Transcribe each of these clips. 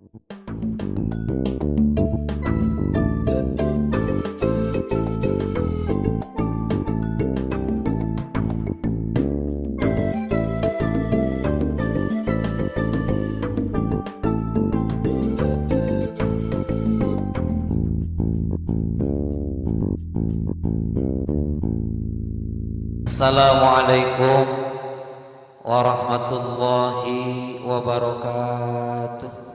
Assalamualaikum warahmatullahi wabarakatuh.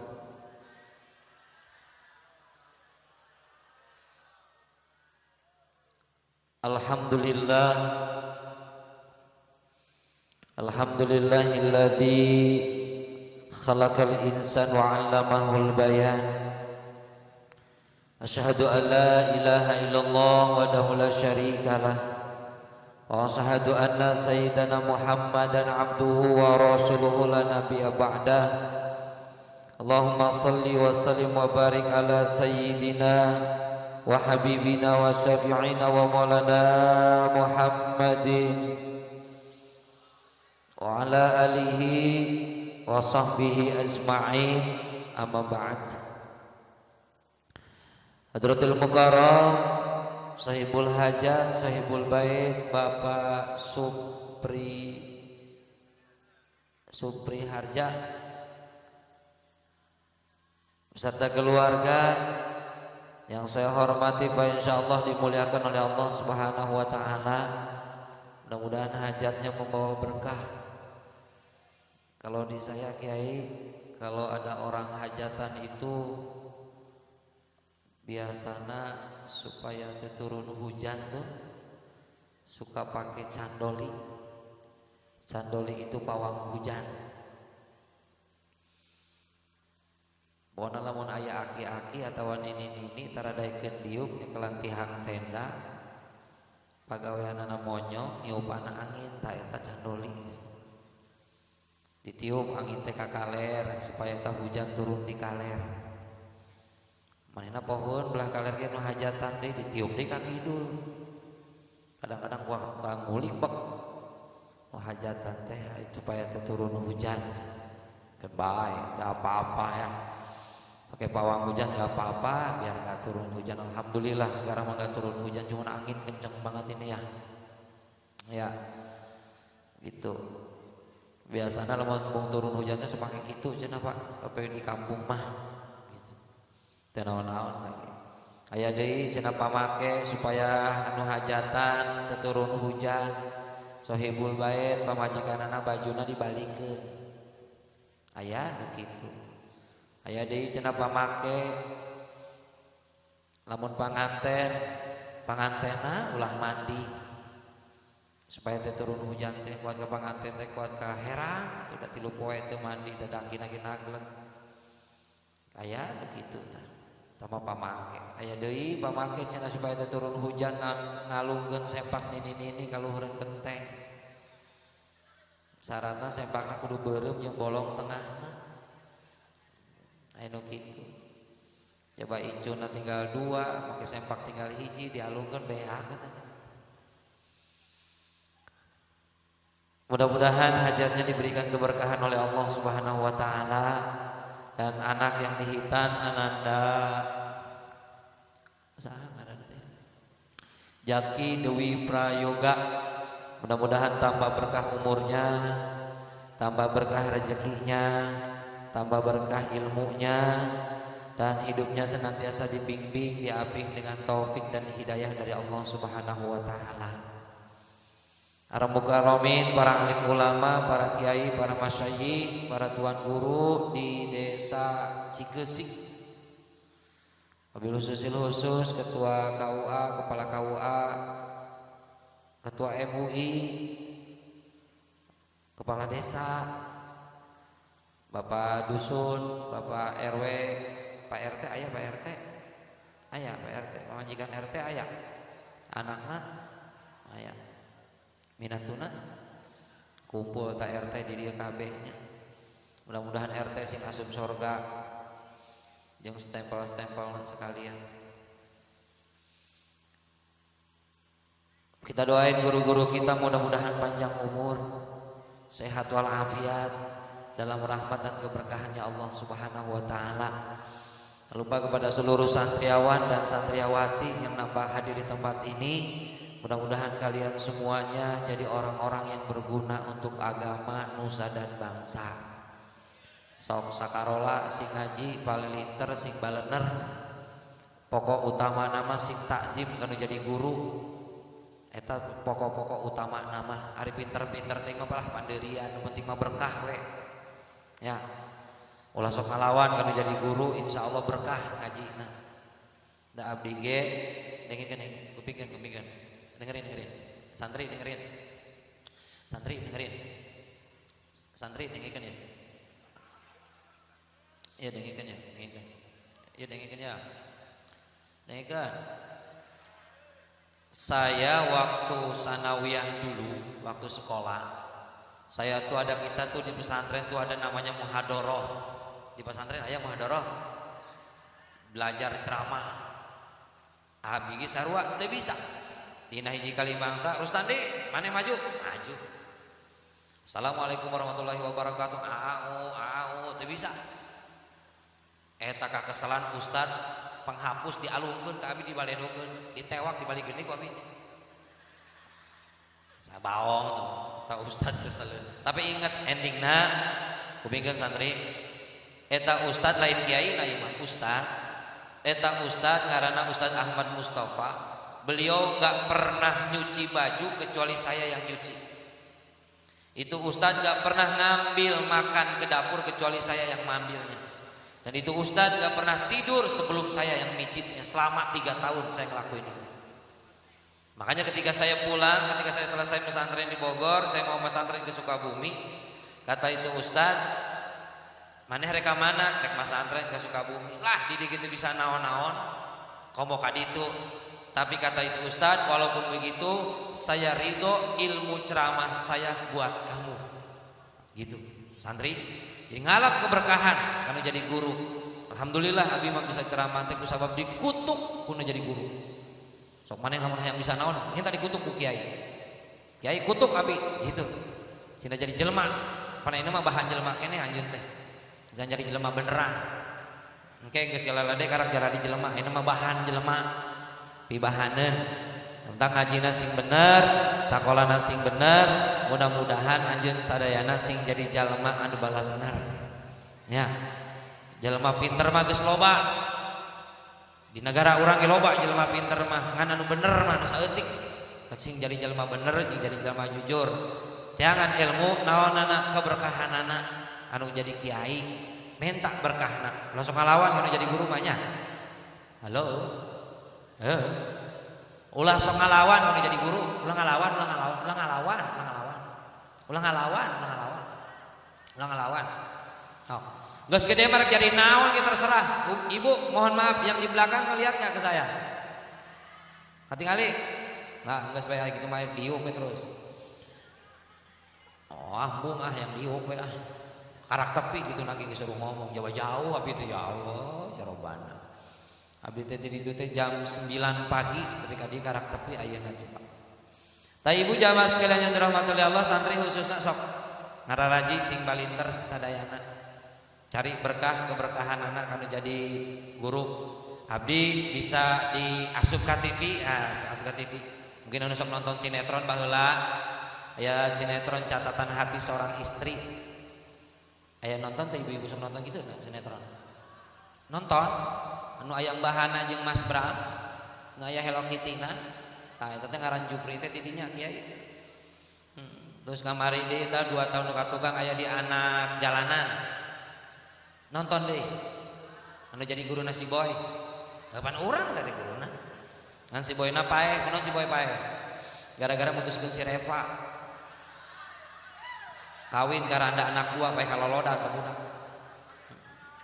Alhamdulillah, alhamdulillahilladzi khalaqal insana wa 'allamahul bayan. Asyhadu an la ilaha illallah wahdahu la syarikalah wa asyhadu anna sayyidana Muhammadan abduhu wa rasuluhu la nabiyya ba'dah. Allahumma salli wa sallim wa barik ala sayyidina wa habibina wa syafi'ina wa maulana Muhammadin wa ala alihi wa sahbihi ajma'in, amma ba'd. Hadratul Mukarram Sahibul Hajat, Sahibul Bait, Bapak Supri Harja beserta keluarga yang saya hormati, fa insyaallah dimuliakan oleh Allah Subhanahu wa taala. Mudah-mudahan hajatnya membawa berkah. Kalau di saya Kiai, kalau ada orang hajatan itu biasanya supaya turun hujan tuh suka pakai candoli. Candoli itu pawang hujan. Pokona lamun aya aki-aki atawa nini-nini taradaikeun diuk di kelantihang tenda, pagaweanana monyong niupana angin ta eta candoli. Ditiup angin teh ka kaler supaya eta hujan turun di kaler. Manehna pohon belah kaler ge nu hajatan deui ditiup deui ka kidul. Kadang-kadang gua ngulik bek. Nu hajatan teh supaya teh turun hujan. Kan bae, teu apa-apa ya. Pakai pawang hujan enggak apa-apa, biar enggak turun hujan. Alhamdulillah sekarang mah enggak turun hujan, cuma angin kenceng banget ini ya. Ya. Gitu. Biasanya lamun turun hujan teh supake kitu cenah Pak, tapi di kampung mah naon-naon lagi. Aya deui cenah pamake supaya anu hajatan teu turun hujan. Sohibul bait pamajikanana bajuna dibalikeun. Aya nu kitu. Aya deui cenah pamake lamun pangantenna ulah mandi supaya teu turun hujan teh kuat ka panganten teh kuat ka herang atuh da 3 poe teu mandi dadaki lagi nagleg. Aya nu kitu tah. Tama pamake aya deui pamake cenah supaya teu turun hujan ngalungkeun sempak nini-nini ka luhureun genteng. Syaratna sempakna kudu beureum jeung bolong tengahna. Aya nu kitu. Coba icuna tinggal 2, make sempak tinggal 1 dialungkeun beak katanya. Mudah-mudahan hajatnya diberikan keberkahan oleh Allah Subhanahu wa taala. Dan anak yang dihitan Ananda Jaki Dewi Prayoga, mudah-mudahan tambah berkah umurnya, tambah berkah rezekinya, tambah berkah ilmunya, dan hidupnya senantiasa dibimbing, diaping dengan taufik dan hidayah dari Allah Subhanahu wa taala. Para mukarramin, para alim ulama, para kiai, para masyayikh, para tuan guru di desa Cikeusik. Wabil khusus ketua KUA, kepala KUA, ketua MUI, kepala desa, Bapak dusun, Bapak RW, Pak RT aya, Pak RT aya, Pak RT, pamajikan RT aya, anakna aya. Minatuna kumpul ta RT di dieu kabehnya. Mudah-mudahan RT sing asup sorga jeung stempel-stempel sekalian. Kita doain guru-guru kita mudah-mudahan panjang umur, sehat walafiat, dalam rahmat dan keberkahannya Allah Subhanahu wa taala. Tak lupa kepada seluruh santriawan dan santriawati yang nampak hadir di tempat ini. Mudah-mudahan kalian semuanya jadi orang-orang yang berguna untuk agama, nusa dan bangsa. Sok sakarola sing ngaji palilinter sing balener. Pokok utama nama sing takjim kanu jadi guru. Eta pokok-pokok utama nama. Ari pinter-pinter teh mah balah panderian, nu penting mah berkah we. Ya. Ulah sok ngalawan kanu jadi guru, insyaallah berkah ngajina. Da abdi ge dengikeun kupingkeun. Dengerin. Santri dengerin. Santri dengikeun ya. Iya dengikeun ya. Iya dengikeun ya. Dengikeun. Saya waktu sanawiyah dulu, waktu sekolah, saya tuh ada kita tuh di pesantren tuh ada namanya muhadoroh. Di pesantren aya muhadoroh, belajar ceramah. Abdi ge sarua teu bisa. Dina hiji kali bangsa, Rustandi, mane maju? Maju. Assalamualaikum warahmatullahi wabarakatuh. Aau, teu bisa. Eta kakesalan ustad penghapus dialungkeun ka abdi dibaledokeun, ditewak dibalik geuning ku abdi. Sabaong tah ustad kesaleun. Tapi ingat endingna kupingkeun santri, eta ustad lain kiai na ieu mah ustad. Eta ustad ngaranna Ustad Ahmad Mustafa. Beliau gak pernah nyuci baju kecuali saya yang nyuci. Itu ustadz gak pernah ngambil makan ke dapur kecuali saya yang mengambilnya. Dan itu ustadz gak pernah tidur sebelum saya yang mijitnya. Selama 3 tahun saya ngelakuin itu. Makanya ketika saya pulang, ketika saya selesai pesantren di Bogor, saya mau pesantren ke Sukabumi, kata itu ustadz, maneh reka mana? Rek pesantren ke Sukabumi. Lah di gitu bisa naon-naon, komo kaditu. Tapi kata itu ustadz, walaupun begitu saya ridho ilmu ceramah saya buat kamu. Gitu santri. Jadi ngalap keberkahan karena jadi guru. Alhamdulillah abi mah bisa ceramah teh kusabab dikutuk kuna jadi guru. Sok maneh lamun hayang bisa naon, minta dikutuk ku kiai. Kiai kutuk abi gitu. Sina jadi jelema. Panena mah bahan jelema keneh anjeun teh. Jangan jadi jelema beneran. Engke geus galalade karak jadi jelema, ayeuna mah bahan jelema. Pibahaneun tentang ngajina sing bener, sakolana sing bener, mudah-mudahan anjeun sadayana sing jadi jalma anu balalunar. Ya. Jalma pinter mah geus loba. Di negara urang ge loba jalma pinter mah, ngan anu bener mah anu saeutik. Tak sing jadi jalma bener jeung jadi jalma jujur. Jangan ilmu naonana keberkahanana anu jadi kiai, minta berkahna. Ulah sok ngalawan anu jadi guru mah nya. Halo. Ulah sok ngalawan kalau jadi guru, ulah ngalawan. Oh, geus gede mah jadi naon kita terserah. Ibu, mohon maaf yang di belakang ngelihat enggak ke saya? Katingali. Nah, geus bae kitu mah diuk we terus. Oh, ambung yang diuk we ah. Karak tepi gitu lagi disuruh ngomong jauh abi teh ya Allah, ya Robbana. Abdi teh di ditu teh jam 9 pagi tapi kadi karak tepi ayeuna coba. Tah ibu jamaah sekalian yang dirahmati Allah, santri khususna sok ngararaji sing balinter sadayana. Cari berkah keberkahan anak kanu jadi guru. Abdi bisa di Asuka TV, Asuka TV. Mungkin anu sok nonton sinetron baheula. Aya sinetron Catatan Hati Seorang Istri. Aya nonton teh ibu-ibu sok nonton gitu kan sinetron. Nonton anu aya bahana jeung Mas Bram, nu aya Hello Kitty-na. Tah eta teh ngaran Jupri teh tidinya kiai. Terus kamari deui tah 2 tahun ka tukang aya di Anak Jalanan. Nonton deui. Anu jadi guruna si Boy. Kapan urang teh guruna? Ngan si Boyna paeh, kunaon si Boy paeh? Gara-gara mutuskeun si Reva. Kawin karanda anak 2 paeh kalolodan teh budak.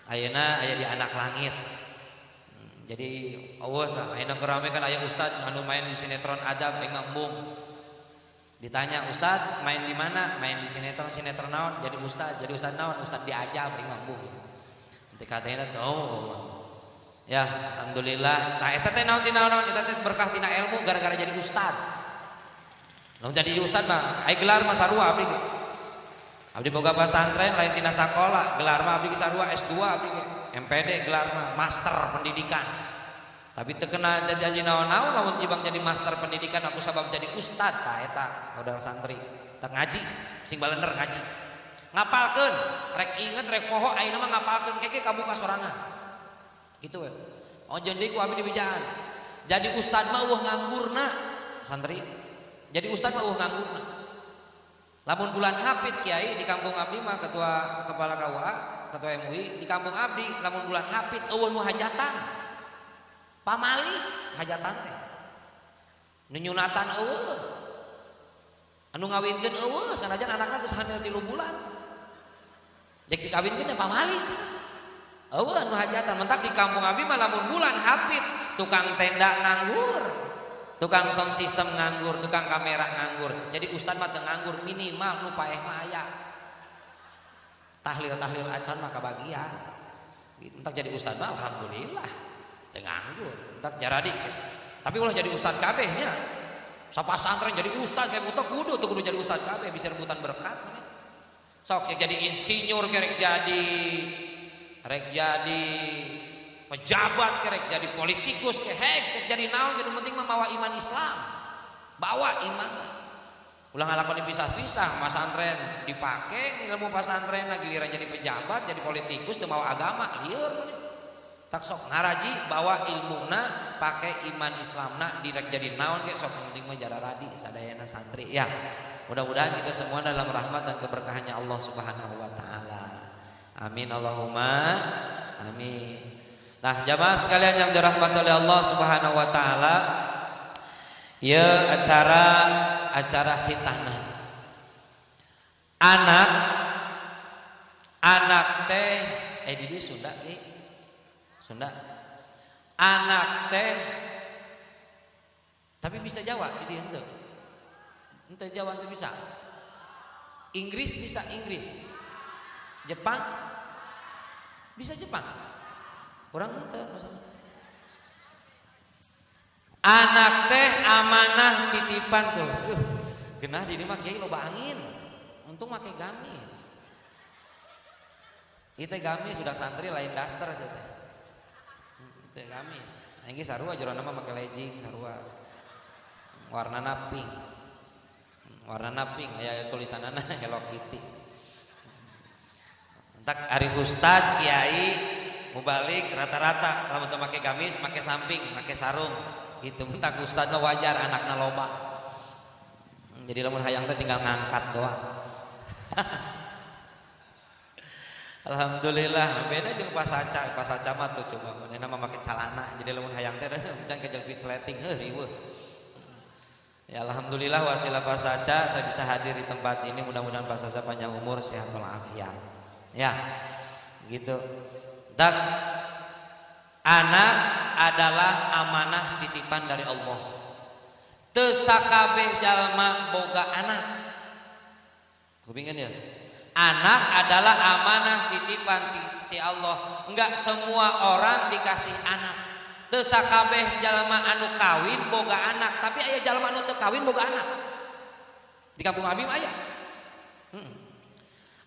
Ayeuna aya di Anak Langit. Jadi tah ayeuna kerame kan aya ustad anu main di sinetron adab Imam Bung. Ditanya, "Ustad, main di mana?" "Main di sinetron naon?" "Jadi ustad naon?" "Ustad diajab Imam Bung." Teh katanya tuh. Ya, alhamdulillah. Tah eta teh naon eta teh berkah tina ilmu gara-gara jadi ustad. Lamun jadi ustad mah aya gelar mah sarua abdi. Abdi boga pesantren lain tina sakola, gelar mah abdi sarua S2 abdi MPD gelar mah master pendidikan. Tapi teu kena janji naon-naon lamun jibang jadi master pendidikan aku sabab jadi ustad tah eta modal santri. Tak ngaji, sing balender ngaji. Ngapalkeun, rek inget rek poho ayeuna mah ngapalkeun keke kabuka sorangan. Gitu we. Oh jadi ku abdi di bijaan. Jadi ustad mah eueuh nganggurna santri. Jadi ustad mah eueuh nganggurna. Lamun bulan hafid kiai di kampung abdi mah ketua kepala KUA, ketua MUI di kampung abdi lamun bulan hafid eueuh nu hajatan. Pamali hajatan teh. Nu nyunatan eueuh. Anu ngawinkeun eueuh sanajan anakna geus hamil 3 bulan. Dek dikawinkeun teh pamali cenah. Eueuh anu hajatan mentak di kampung abdi mah lamun bulan hafid tukang tenda nganggur. Tukang sound system nganggur, tukang kamera nganggur. Jadi ustad mah teu nganggur minimal nu paeh mah aya. Tahlil-tahlil acan mah kabagian. Entak jadi ustad mah alhamdulillah teu nganggur. Entak jaradi. Tapi ulah jadi ustad kabeh nya. Sapasantren jadi ustad kayak buta kudu jadi ustad kabeh bisa rebutan berkat. Sok jadi insinyur kerek jadi pejabat kerek jadi politikus kerek jadi naon jadi penting membawa iman Islam, bawa iman. Ulah ngalakoni pisah-pisah, pesantren dipake ilmu pesantren giliran jadi pejabat jadi politikus teu mawa agama lieur. Tak sok ngaraji bawa ilmuna pake iman Islamna direk jadi naon ge sok penting mah jararadi sadayana santri ya. Mudah-mudahan kita semua dalam rahmat dan keberkahannya Allah Subhanahu wa taala. Amin Allahumma amin. Nah, jamaah sekalian yang dirahmati oleh Allah Subhanahu wa taala, ya acara khitanan. Anak teh di Sunda Sunda. Anak teh tapi bisa Jawa di dieu henteu. Henteu Jawa teh bisa. Inggris bisa Inggris. Jepang bisa Jepang. Kurang ente maksudnya. Anak teh amanah titipan tuh. Genah di mah kiai loba angin. Untung make gamis. Ieu teh gamis budak santri lain daster sia teh. Teh gamis. Engge sarua jero nama make legging sarua. Warnana pink. Warnana pink aya tulisanana Hello Kitty. Entak ari ustad kiai mubalik rata-rata lamun teu make gamis make samping make sarung gitu mentak ustadna wajar anakna loba. Jadi lamun hayang teh tinggal ngangkat doang. Alhamdulillah beda jeung pasaca mah tuh coba manehna mah make calana jadi lamun hayang teh can kejelpi sleting riweuh. Ya alhamdulillah wasilah pasaca saya bisa hadir di tempat ini, mudah-mudahan pasaca panjang umur sehat walafiat. Ya. Gitu. Dan anak adalah amanah titipan dari Allah. Teu sakabeh jalma boga anak. Kupingkeun ya. Anak adalah amanah titipan ti Allah. Enggak semua orang dikasih anak. Teu sakabeh jalma anu kawin boga anak, tapi aya jalma anu teu kawin boga anak. Di kampung abi mah aya.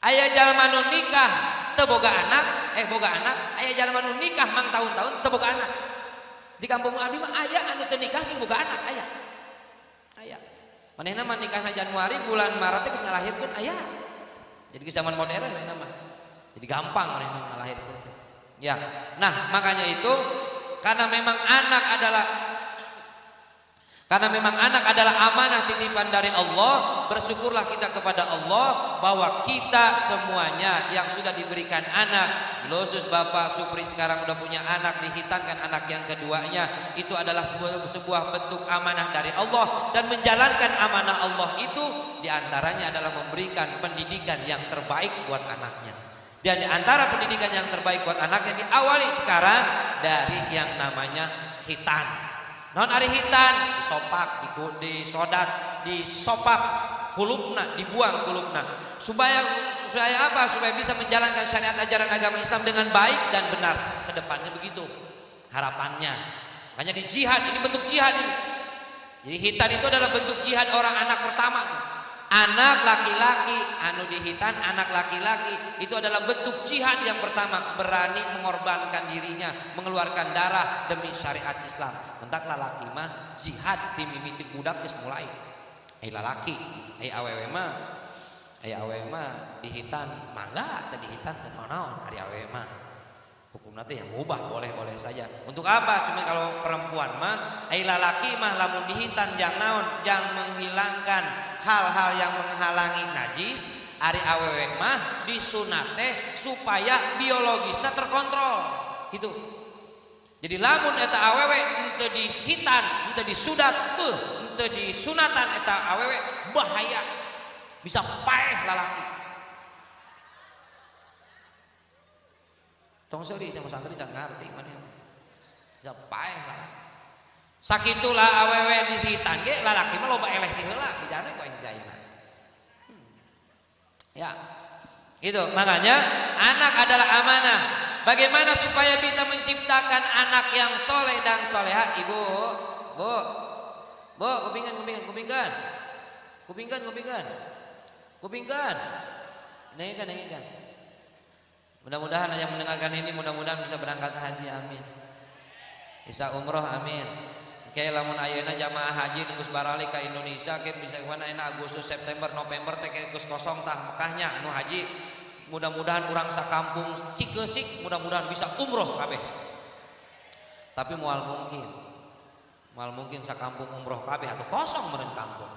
Aya jalma anu nikah teu boga anak, boga anak, aya jalma nu nikah mang tahun-tahun teu boga anak. Di kampung abdi mah aya anu teu nikah ge boga anak aya. Aya. Manehna mah nikahna Januari bulan Maret geus ngalahirkeun aya. Jadi ke zaman modern manehna mah. Jadi gampang manehna ngalahirkeun. Ya. Nah, makanya itu karena memang anak adalah amanah titipan dari Allah, bersyukurlah kita kepada Allah bahwa kita semuanya yang sudah diberikan anak, khusus Bapak Supri sekarang udah punya anak, dihitankan anak yang keduanya, itu adalah sebuah bentuk amanah dari Allah, dan menjalankan amanah Allah itu diantaranya adalah memberikan pendidikan yang terbaik buat anaknya. Dan diantara pendidikan yang terbaik buat anaknya diawali sekarang dari yang namanya khitan. Non ari hitan disopak, disodat, disopak kulubna, dibuang kulubna. Supaya apa? Supaya bisa menjalankan syariat ajaran agama Islam dengan baik dan benar ke depannya, begitu harapannya. Makanya di jihad, ini bentuk jihad ini. Jadi hitan itu adalah bentuk jihad orang anak pertama. Anak laki-laki anu dihitan, anak laki-laki itu adalah bentuk jihad yang pertama, berani mengorbankan dirinya, mengeluarkan darah demi syariat Islam. Mentak lalaki mah jihad di mimiti budak geus mulai. Ai lalaki, ai awewe mah dihitan, mangga teu dihitan teu naon ari awewe mah. Hukumna teh yang mubah boleh-boleh saja. Untuk apa? Cuma kalau perempuan mah ai lalaki mah lamun dihitan jang naon, jang menghilangkan hal-hal yang menghalangi najis, ari awewe mah disunat teh supaya biologisnya terkontrol gitu. Jadi lamun eta awewe henteu dihitan, henteu disudat, henteu disunatan eta awewe bahaya, bisa paeh lalaki. Tong seuri sama santri can ngarti maneh. Bisa paeh lalaki. Sakitulah awewe disihitan ge lalaki mah loba eleh ti heula bijana kok ayeuna. Ya. Gitu. Makanya anak adalah amanah. Bagaimana supaya bisa menciptakan anak yang soleh dan soleha? Ibu, Bu, kupingkan. Nengekan. Mudah-mudahan yang mendengarkan ini mudah-mudahan bisa berangkat haji, amin. Bisa umroh, amin. Kayak lamun ayeuna jamaah haji geus baralik ka Indonesia ke bisa mana enak Agustus, September, November teh geus kosong tah Mekahnya anu haji. Mudah-mudahan urang sakampung Cikeusik mudah-mudahan bisa umroh kabeh. Tapi moal mungkin sakampung umroh kabeh atuh kosong meureun kampung.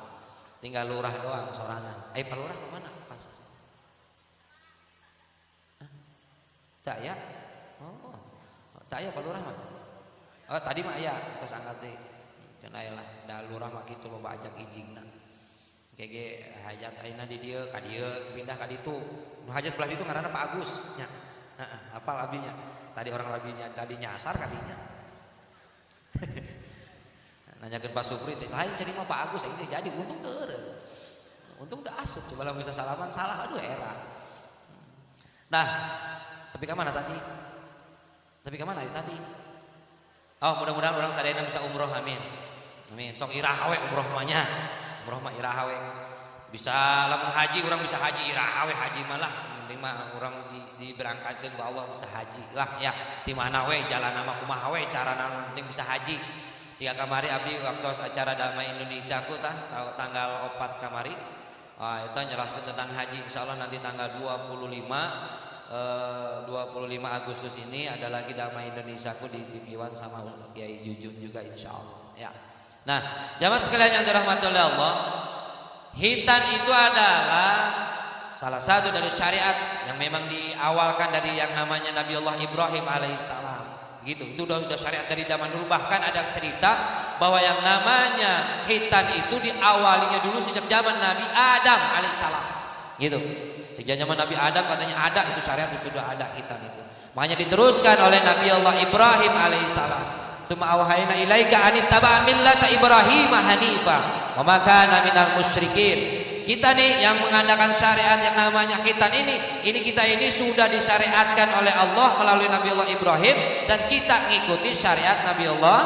Tinggal lurah doang sorangan. Ai palurah nu mana? Pas. Tak ya? Oh. Tak ya palurah mah. Oh tadi mah aya tos angkat teh. Cenah lah da lurah mah kitu loba ajak ijingna. Kege hajat ayeuna di dieu ka dieu pindah ka ditu. Nu hajat belah ditu ngaranna Pak Agus nya. Heeh, hafal abinya. Tadi orang labinya tadi nyasar kadinya. Nanyakeun Pak Supri teh, "Lain jadi mah Pak Agus ini jadi untung teu eureun." Untung teu asup coba lamun bisa salaman salah aduh era. Nah, tapi ka mana tadi? Oh, mudah-mudahan orang sadayana bisa umroh, amin. Amin. Sok iraha we umroh mah nya. Umroh mah iraha we. Bisa lamun haji orang bisa haji iraha we haji malah penting mah orang diberangkatkeun ku Allah bisa haji lah ya. Di mana we jalanna mah kumaha we carana penting bisa haji. Siga kamari abdi waktu acara Damai Indonesia ku tah tanggal 4 kamari. Eta nyelaskeun tentang haji insyaallah nanti tanggal 25 Agustus ini ada lagi Damai Indonesiaku di TV One sama Kiai Jujun juga insyaallah ya. Nah, jamaah sekalian yang dirahmati oleh Allah, hitan itu adalah salah satu dari syariat yang memang diawalkan dari yang namanya Nabi Allah Ibrahim alaihissalam. Gitu, itu udah syariat dari zaman dulu. Bahkan ada cerita bahwa yang namanya hitan itu diawalinya dulu sejak zaman Nabi Adam alaihissalam. Gitu. Sejak zaman Nabi Adam katanya ada itu syariat itu sudah ada hitan itu. Makanya diteruskan oleh Nabi Allah Ibrahim alaihissalam. Summa awhayna ilaika anittaba' millata Ibrahim hanifa wa ma kana minal musyrikin. Kita nih yang mengadakan syariat yang namanya hitan ini kita ini sudah disyariatkan oleh Allah melalui Nabi Allah Ibrahim dan kita ngikuti syariat Nabi Allah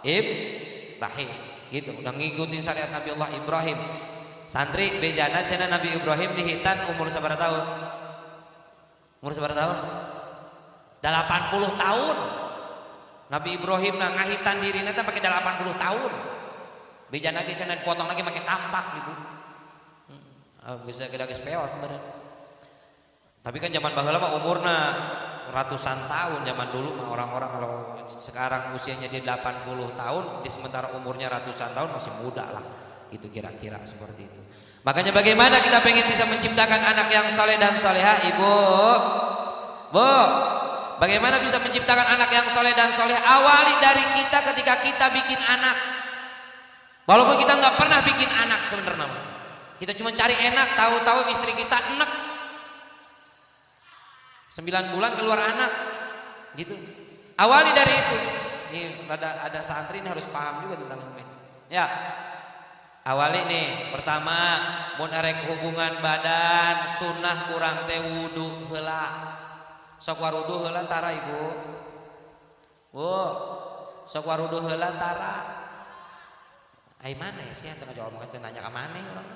Ibrahim. Gitu, udah ngikutin syariat Nabi Allah Ibrahim. Santri bejana cenah Nabi Ibrahim dihitan umur sabaraha tahun? Umur sabaraha tahun? 80 tahun. Nabi Ibrahim nah ngahitan dirina teh pakai 80 tahun. Bejana ge cenah dipotong lagi pakai kampak ibu. Bisa geus peot bener. Tapi kan zaman baheula mah umurna ratusan tahun zaman dulu mah orang-orang kalau sekarang usianya dia 80 tahun, sementara umurnya ratusan tahun masih muda lah. Itu kira-kira seperti itu. Makanya bagaimana kita pengen bisa menciptakan anak yang saleh dan soleha, Ibu? Bu, bagaimana bisa menciptakan anak yang soleh dan soleh? Awali dari kita ketika kita bikin anak. Walaupun kita nggak pernah bikin anak sebenarnya, kita cuma cari enak, tahu-tahu istri kita enak. 9 bulan keluar anak, gitu. Awali dari itu. Nih ada santri ini harus paham juga tentang ini. Ya, awali nih. Pertama, mun arek hubungan badan, sunnah kurang teh wudu heula. Sok warudu heula tara Ibu. Bu, sok warudu heula tara. Ai maneh sih atuh ngajawab teh nanya ka maneh urang.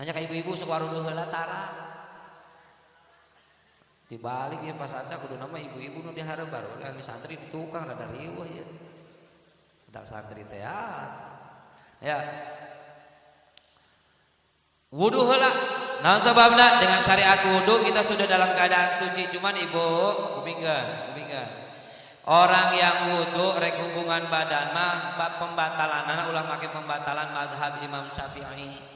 Nanya ke ibu-ibu sok waruduh heula tara. Dibalik ya pas aca kudu nama ibu-ibu nu dihareup baru di santri di tukang rada riweuh ya. Da santri teh ya. Wudu heula. Nah sebabna dengan syariat wudu kita sudah dalam keadaan suci, cuman ibu kupingkeun. Orang yang wudu rek hubungan badan mah pembatalanana ulah make pembatalan mazhab Imam Syafi'i.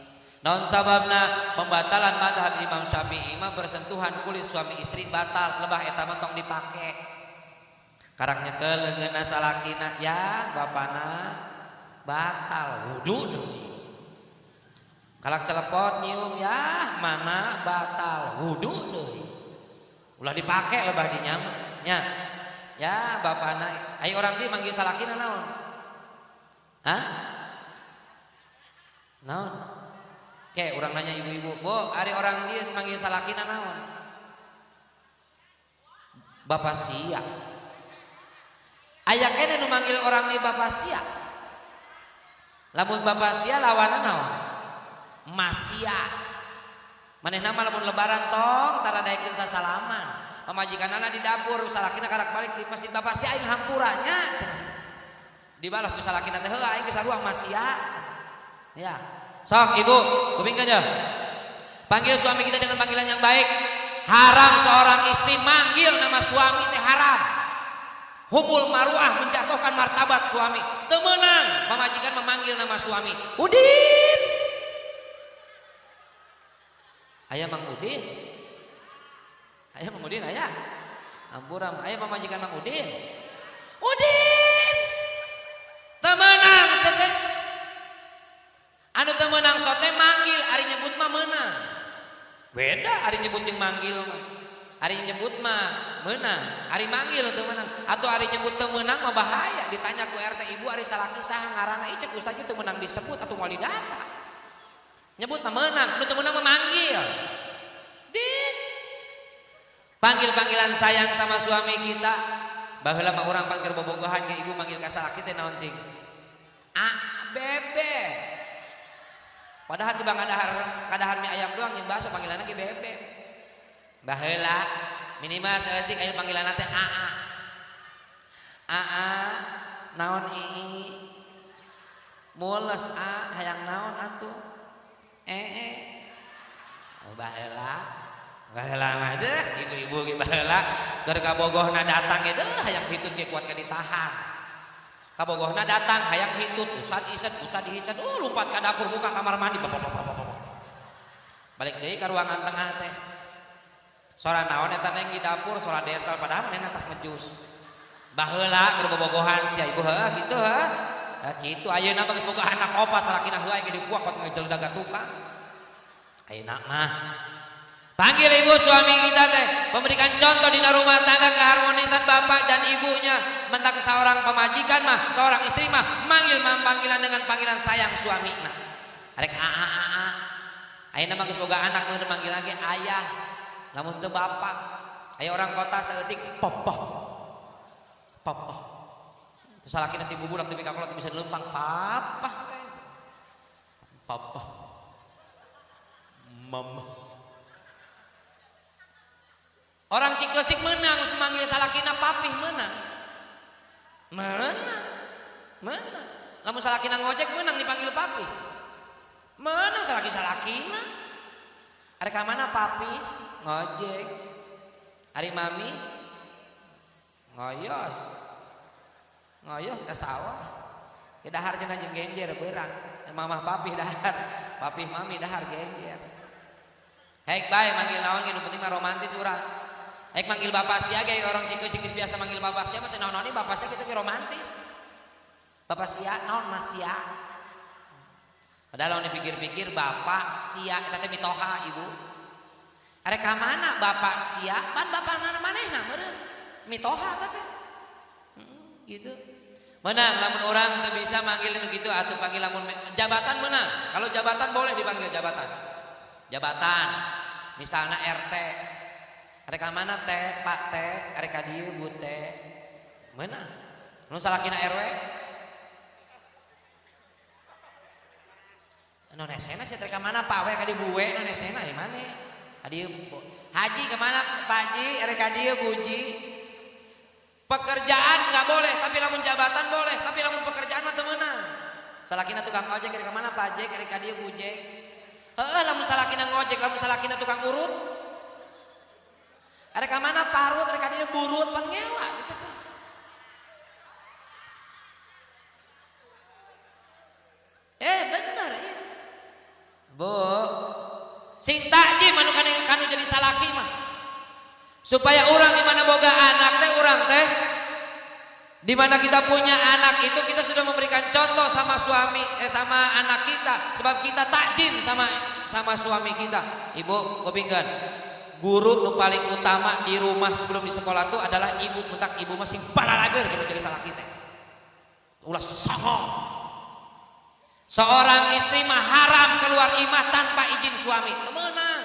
Naon sababna pembatalan mazhab Imam Syafi'i mah bersentuhan kulit suami istri batal, lebah eta mah tong dipake. Karaknya ke leungeunna salakina ya bapana batal wudu deui. Kalak telepon nyium ya mana batal wudu deui. Ulah dipake lebah dinya nya. Ya bapana ai orang di manggil salakina naon? Hah? Naon? Kayak orang nanya ibu-ibu, "Bu, ari orang di manggil salakina naon?" Bapak sia. Aya kene nu manggil orang di bapak sia. Lamun bapak sia lawanna naon? Masia. Manehna mah lamun lebaran tong tara daekeun sasalaman. Pamajikanana di dapur salakina karak balik di masjid bapak sia aing hampurannya. Dibalas ku salakina teh heuh aing kesaruang masia. Ya. Sok ibu, kupingkeun aja. Panggil suami kita dengan panggilan yang baik. Haram seorang istri manggil nama suami teh haram. Hubul maruah menjatuhkan martabat suami. Teu meunang pamajikan memanggil nama suami. Udin. Aya Mang Udin. Aya Mang Udin aya. Ampuram, aya pamajikan Mang Udin. Udin. Teu meunang sete. Anu teu meunang sote manggil, ari nyebut mah meunang. Beda ari nyebut jeung manggil mah. Ari nyebut mah meunang, ari manggil teu meunang. Atuh ari nyebut teu meunang mah bahaya. Ditanya ku RT ibu ari salaki saha ngaranna ieu cek ustaz teu meunang disebut atuh moal didata. Nyebut mah meunang, anu teu meunang mah manggil. Din. Panggil-panggilan sayang sama suami kita. Baheula mah urang panggil bobogohan ke ibu manggil ka salaki teh naon cing? Bebe. Padahal tiba kadahar mie ayam doang yang bakso panggilanna ge bebek. Baheula minimal saeutik aya panggilanna teh aa. Aa naon ii? Mules hayang naon atuh? Baheula mah teh ibu-ibu ge baheula keur kabogohna datang ge teh hayang hitut ge kuat ka ditahan. Kabogohna datang hayang hitut usad dihisat lumpat ka dapur buka kamar mandi balik deui ka ruangan tengah teh sora naon eta neng di dapur sora desal padahal manehna tas mejus baheula keur bobogohan sia ibu heuh kitu heuh da kitu ayeuna mah geus boga anak opat salakina heuh aya di kuak kot ngejeldaga tukang ayeuna mah panggil ibu suami kita teh memberikan contoh di rumah tangga keharmonisan bapak dan ibunya. Mentak seorang pemajikan mah, seorang istri mah manggil panggilan dengan panggilan sayang suamina. Arek aa. Ayeuna mah geus boga anak meureun manggil lagi ayah. Lamun teu bapak. Aya orang kota saeutik papa. Terus salakina ti bubudak teu mika kolot bisa leumpang papa. Mama. Orang Cikesik menang memanggil salakina papih menang. Lamun salakina ngojek menang dipanggil papih. Menang salakina. Ari ka mana papih? Ngojek. Ari mami ngoyos ka sawah. Ke dahar cenah jeung genjer beurang. Mamah papih dahar, papih mami dahar genjer. Haik bae manggil naon ge nu penting mah romantis urang. Haik manggil bapak sia ge orang Cikesik biasa manggil bapak sia mah teu naon-naon bapak sia kita ge romantis. Bapak sia naon mas sia. Padahal lamun dipikir-pikir bapak sia eta teh mitoha ibu. Are ka mana bapak sia? Pan bapana manehna meureun. Mitoha eta teh. Gitu. Menang lamun orang teu bisa manggil nu kitu atuh panggil lamun jabatan menang. Kalau jabatan boleh dipanggil jabatan. Jabatan. Misalnya RT. Arek ka mana teh, Pak teh, arek ka dieu Bu teh. Meunang. Nu salakina RW? Nonesena sih terka mana Pak we ka di buwe nonesena di mana? Adi haji kemana Pak Haji? Reka dia buji. Pekerjaan nggak boleh, tapi lamun jabatan boleh, tapi lamun pekerjaan mah teu meunang. Salakina tukang ojek reka mana Pak Haji? Reka dia buje. Heeh, lamun salakina ngojek, lamun salakina tukang urut. Reka mana parut, reka dia burut, pan ngewa di situ. Bener ya. Bu, sing takjim anu kanu jadi salaki mah. Supaya orang di mana boga anak teh orang teh di mana kita punya anak itu kita sudah memberikan contoh sama suami sama anak kita sebab kita takjim sama suami kita. Ibu kupingkeun guru nu paling utama di rumah sebelum di sekolah itu adalah ibu mentak ibu masih balarager gitu jadi salaki teh. Ulah songong. Seorang istri mah haram keluar imah tanpa izin suami. Temenang.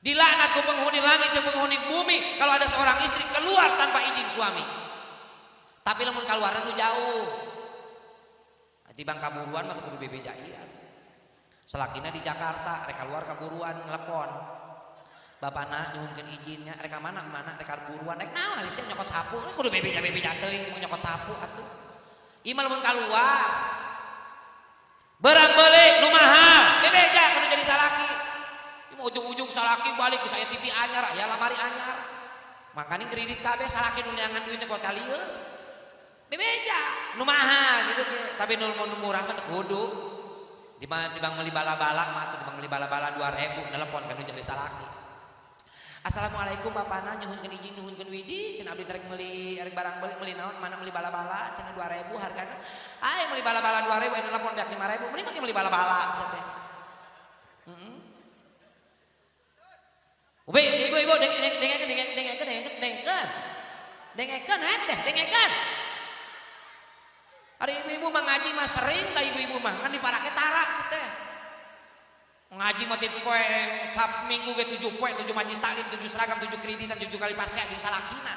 Dilaknat ku penghuni langit dan penghuni bumi kalau ada seorang istri keluar tanpa izin suami. Tapi lamun kaluaran nu jauh. Di Bangka Buruan mah kudu bebejaian. Selakina di Jakarta rek keluar ka buruan telepon. Bapana nyuhunkeun izinnya rek mana rek buruan rek naon ali sia nyokot sapu kudu bebeja teuing nyokot sapu atuh. Ieu lamun kaluar barang beli nu mahal bebeja kudu jadi salaki. Ujung-ujung salaki balik ke saya TV anyar ya lamari anyar. Makanya kredit kabeh salaki nu neangan duitnya buat kalieu. Bebeja nu mahal gitu tapi nu murah mah teu kudu. Dibang meuli bala-bala mah atuh dibang meuli bala-bala 2000 nelpon kanu jadi salaki. Assalamualaikum bapana nyuhunkeun izin nyuhunkeun widi cenah abdi rek meuli rek barang meuli naon mana meuli bala-bala cenah 2000 hargana. Aya meuli bala-bala 2000 aya nelpon beak 5000 meuli make meuli bala-bala teh. Ibu dengekeun. Ari ibu-ibu mah ngaji mah sering ka ibu-ibu mah kan diparake tara teh. Ngaji mah ti poe Sabtu ge 7 poe 7 majlis taklim 7 seragam 7 kreditan 7 kali pasya jeung salakina.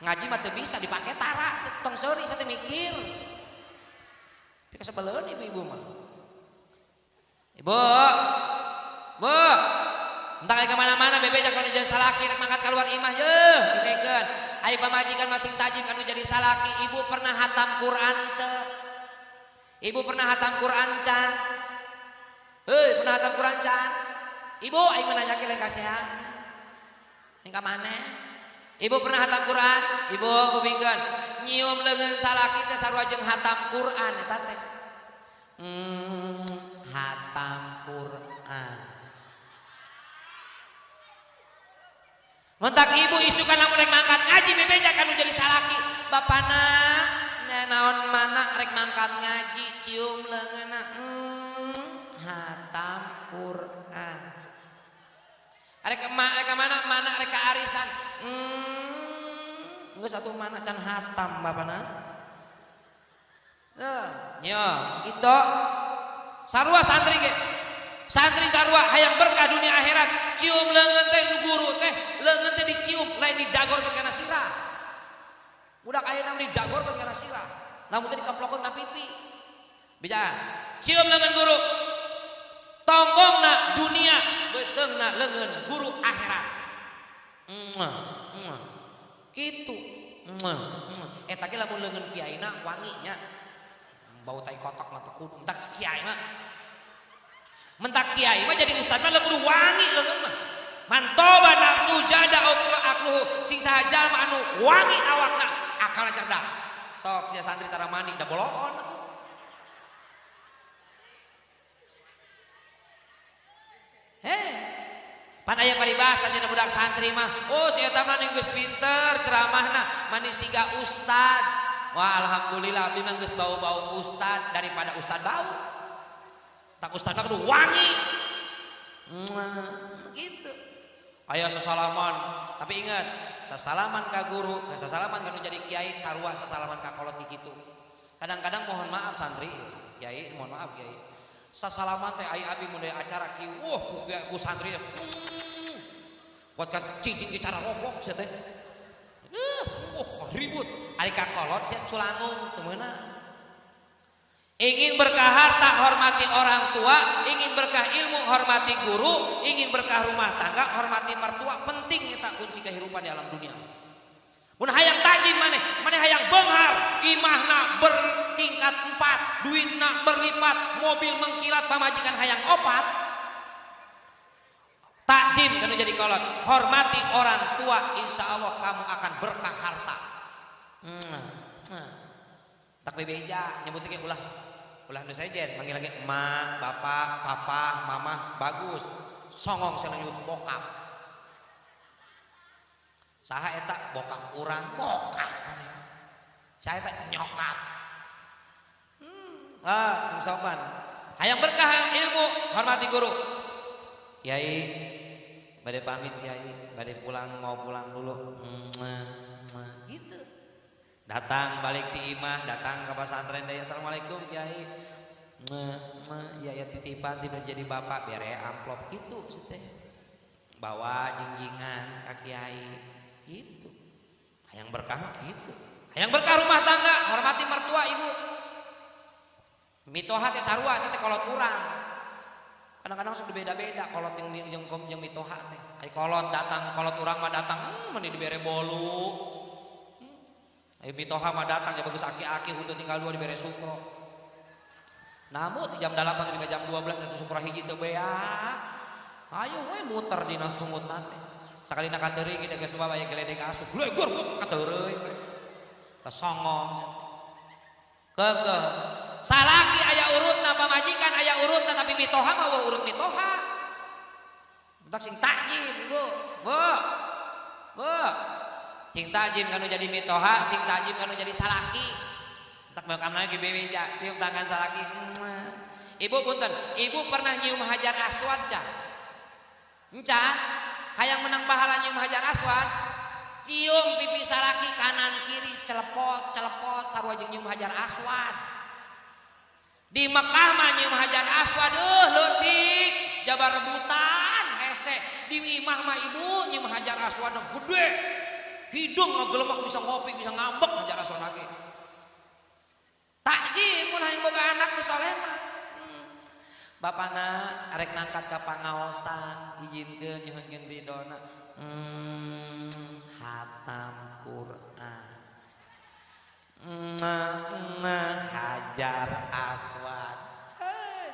Ngaji mah teu bisa dipake tara tong seuri teh mikir. Tapi kasebeleun ibu-ibu mah. Ibu. Entah ke mana-mana bebeja kalau jadi salaki rek mangkat keluar imah yeuh dikeun. Ai pamajikan masing tajim kanu jadi salaki, ibu pernah hatam Quran teu? Ibu pernah hatam Quran can? Heuh, pernah hatam Quran can? Ibu aing menanyakeun lain kasehan. Ning ka maneh? Ibu pernah hatam Quran? Ibu kupingkeun nyium leungeun salaki teh sarua jeung hatam Quran eta teh. Hatam Quran. Mentak ibu isukan lamun rek mangkat ngaji bebeja kanu jadi salaki. Bapana naon mana rek mangkat ngaji cium leungeunna. Hatam Quran. Arek mana rek ka arisan. Geus atuh mana can hatam bapana. Nya itu sarua santri ge. Santri sarua hayang berkah dunia akhirat cium leungeun teh nu guru teh leungeun teh dicium lain didagorkeun kana sirah. Budak ayeuna didagorkeun kana sirah. Lamun teh dikaplokkeun ka pipi. Bija cium leungeun guru. Tonggongna dunia beuteungna leungeun guru akhirat. Kitu. Eta ge lamun leungeun kiaina wangi nya. Bau tai kotok mah teu kudu entak kiai mah. Mentak kiai mah jadi ustaz mah kudu wangi leungeun mah. Mantoba nafsu jada akluhu sing saja mah anu wangi awakna akal cerdas. Sok sia santri tara mandi da boloon atuh. Pan aya paribasa cenah budak santri mah. Oh si eta mah geus pinter ceramahna mani siga ustad. Wah alhamdulillah abdi mah geus bau-bau ustad daripada ustad bau. Tak ustadna kudu wangi. Gitu. Aya sasalaman, tapi ingat, sasalaman ka guru, sasalaman kanu jadi kiai, sarua sasalaman ka kolot kitu. Kadang-kadang mohon maaf santri, kiai, mohon maaf kiai. Sasalaman teh ai abi mun acara kieu, ku santri. Buat ka cicing cara roblok sia teh. Ribut. Ari ka kolot sia culangung teu meunang. Ingin berkah harta, hormati orang tua. Ingin berkah ilmu, hormati guru. Ingin berkah rumah tangga, hormati mertua. Penting kita kunci kehidupan di alam dunia. Mun hayang tajim maneh hayang beunghar, imahna bertingkat 4, duitna berlipat, mobil mengkilat, pamajikan hayang 4. Takjim kana jadi kolot. Hormati orang tua, insya Allah kamu akan berkah harta. Tak bebeja nyebutnya kayak ulah nu sejen manggil lagi emak, bapak, papa, mama, bagus. Songong selanyut bokap. Saha eta bokap urang, bokap maneh. Saya eta nyokap. Sing sopan. Hayang berkah ilmu, hormati guru. Kiai, bade pamit Kiai, bade pulang mau pulang dulu. Gitu. Datang balik di imah, datang ke pesantren deui. Assalamualaikum Kiai. Ya titipan tidak jadi bapak biar ya amplop gitu teh. Bawa jingjingan ka Kiai. Gitu. Hayang berkah gitu. Hayang berkah rumah tangga, hormati mertua ibu. Mitoha teh sarua teh kolot urang. Kadang-kadang sudah beda-beda kolot yang mitoha teh. Ai kolot datang, kolot urang mah datang, meni dibere bolu. Ai mitoha mah datang ya bagus aki-aki huteu tinggal 2 dibere sukro. Namun di jam 8 hingga jam 12 itu sukro hiji teu bea. Ayo we muter dina sungutna teh. Sakali nak kateureung kita geus bawa aya geledek asup. Legur kateureung we. Songong. Keke. Salaki aya urutna pamajikan aya urutna tapi mitoha mah urut mitoha. Entak sing takjim ibu. Bu. Sing takjim kanu jadi mitoha, sing takjim kanu jadi salaki. Tak bakal lagi bebeja, tiup tangan salaki. Ibu punten, ibu pernah nyium hajar aswad ca? Encan, hayang menang pahala nyium hajar aswad. Cium pipi salaki kanan kiri celepot sarua jeung nyium hajar aswad. Di Mekah mah nyium hajar aswad leutik, jabar rebutan hese. Di imah mah ibu nyium hajar aswad gede. Hidung ngagelemak bisa ngopi, bisa ngambek hajar aswad lagi. Takjim mun hayang boga anak nu saleh mah. Bapana arek nangkat ka pangaosan, ijinkeun nyuhunkeun ridona. Hatam Quran. Hajar aswad.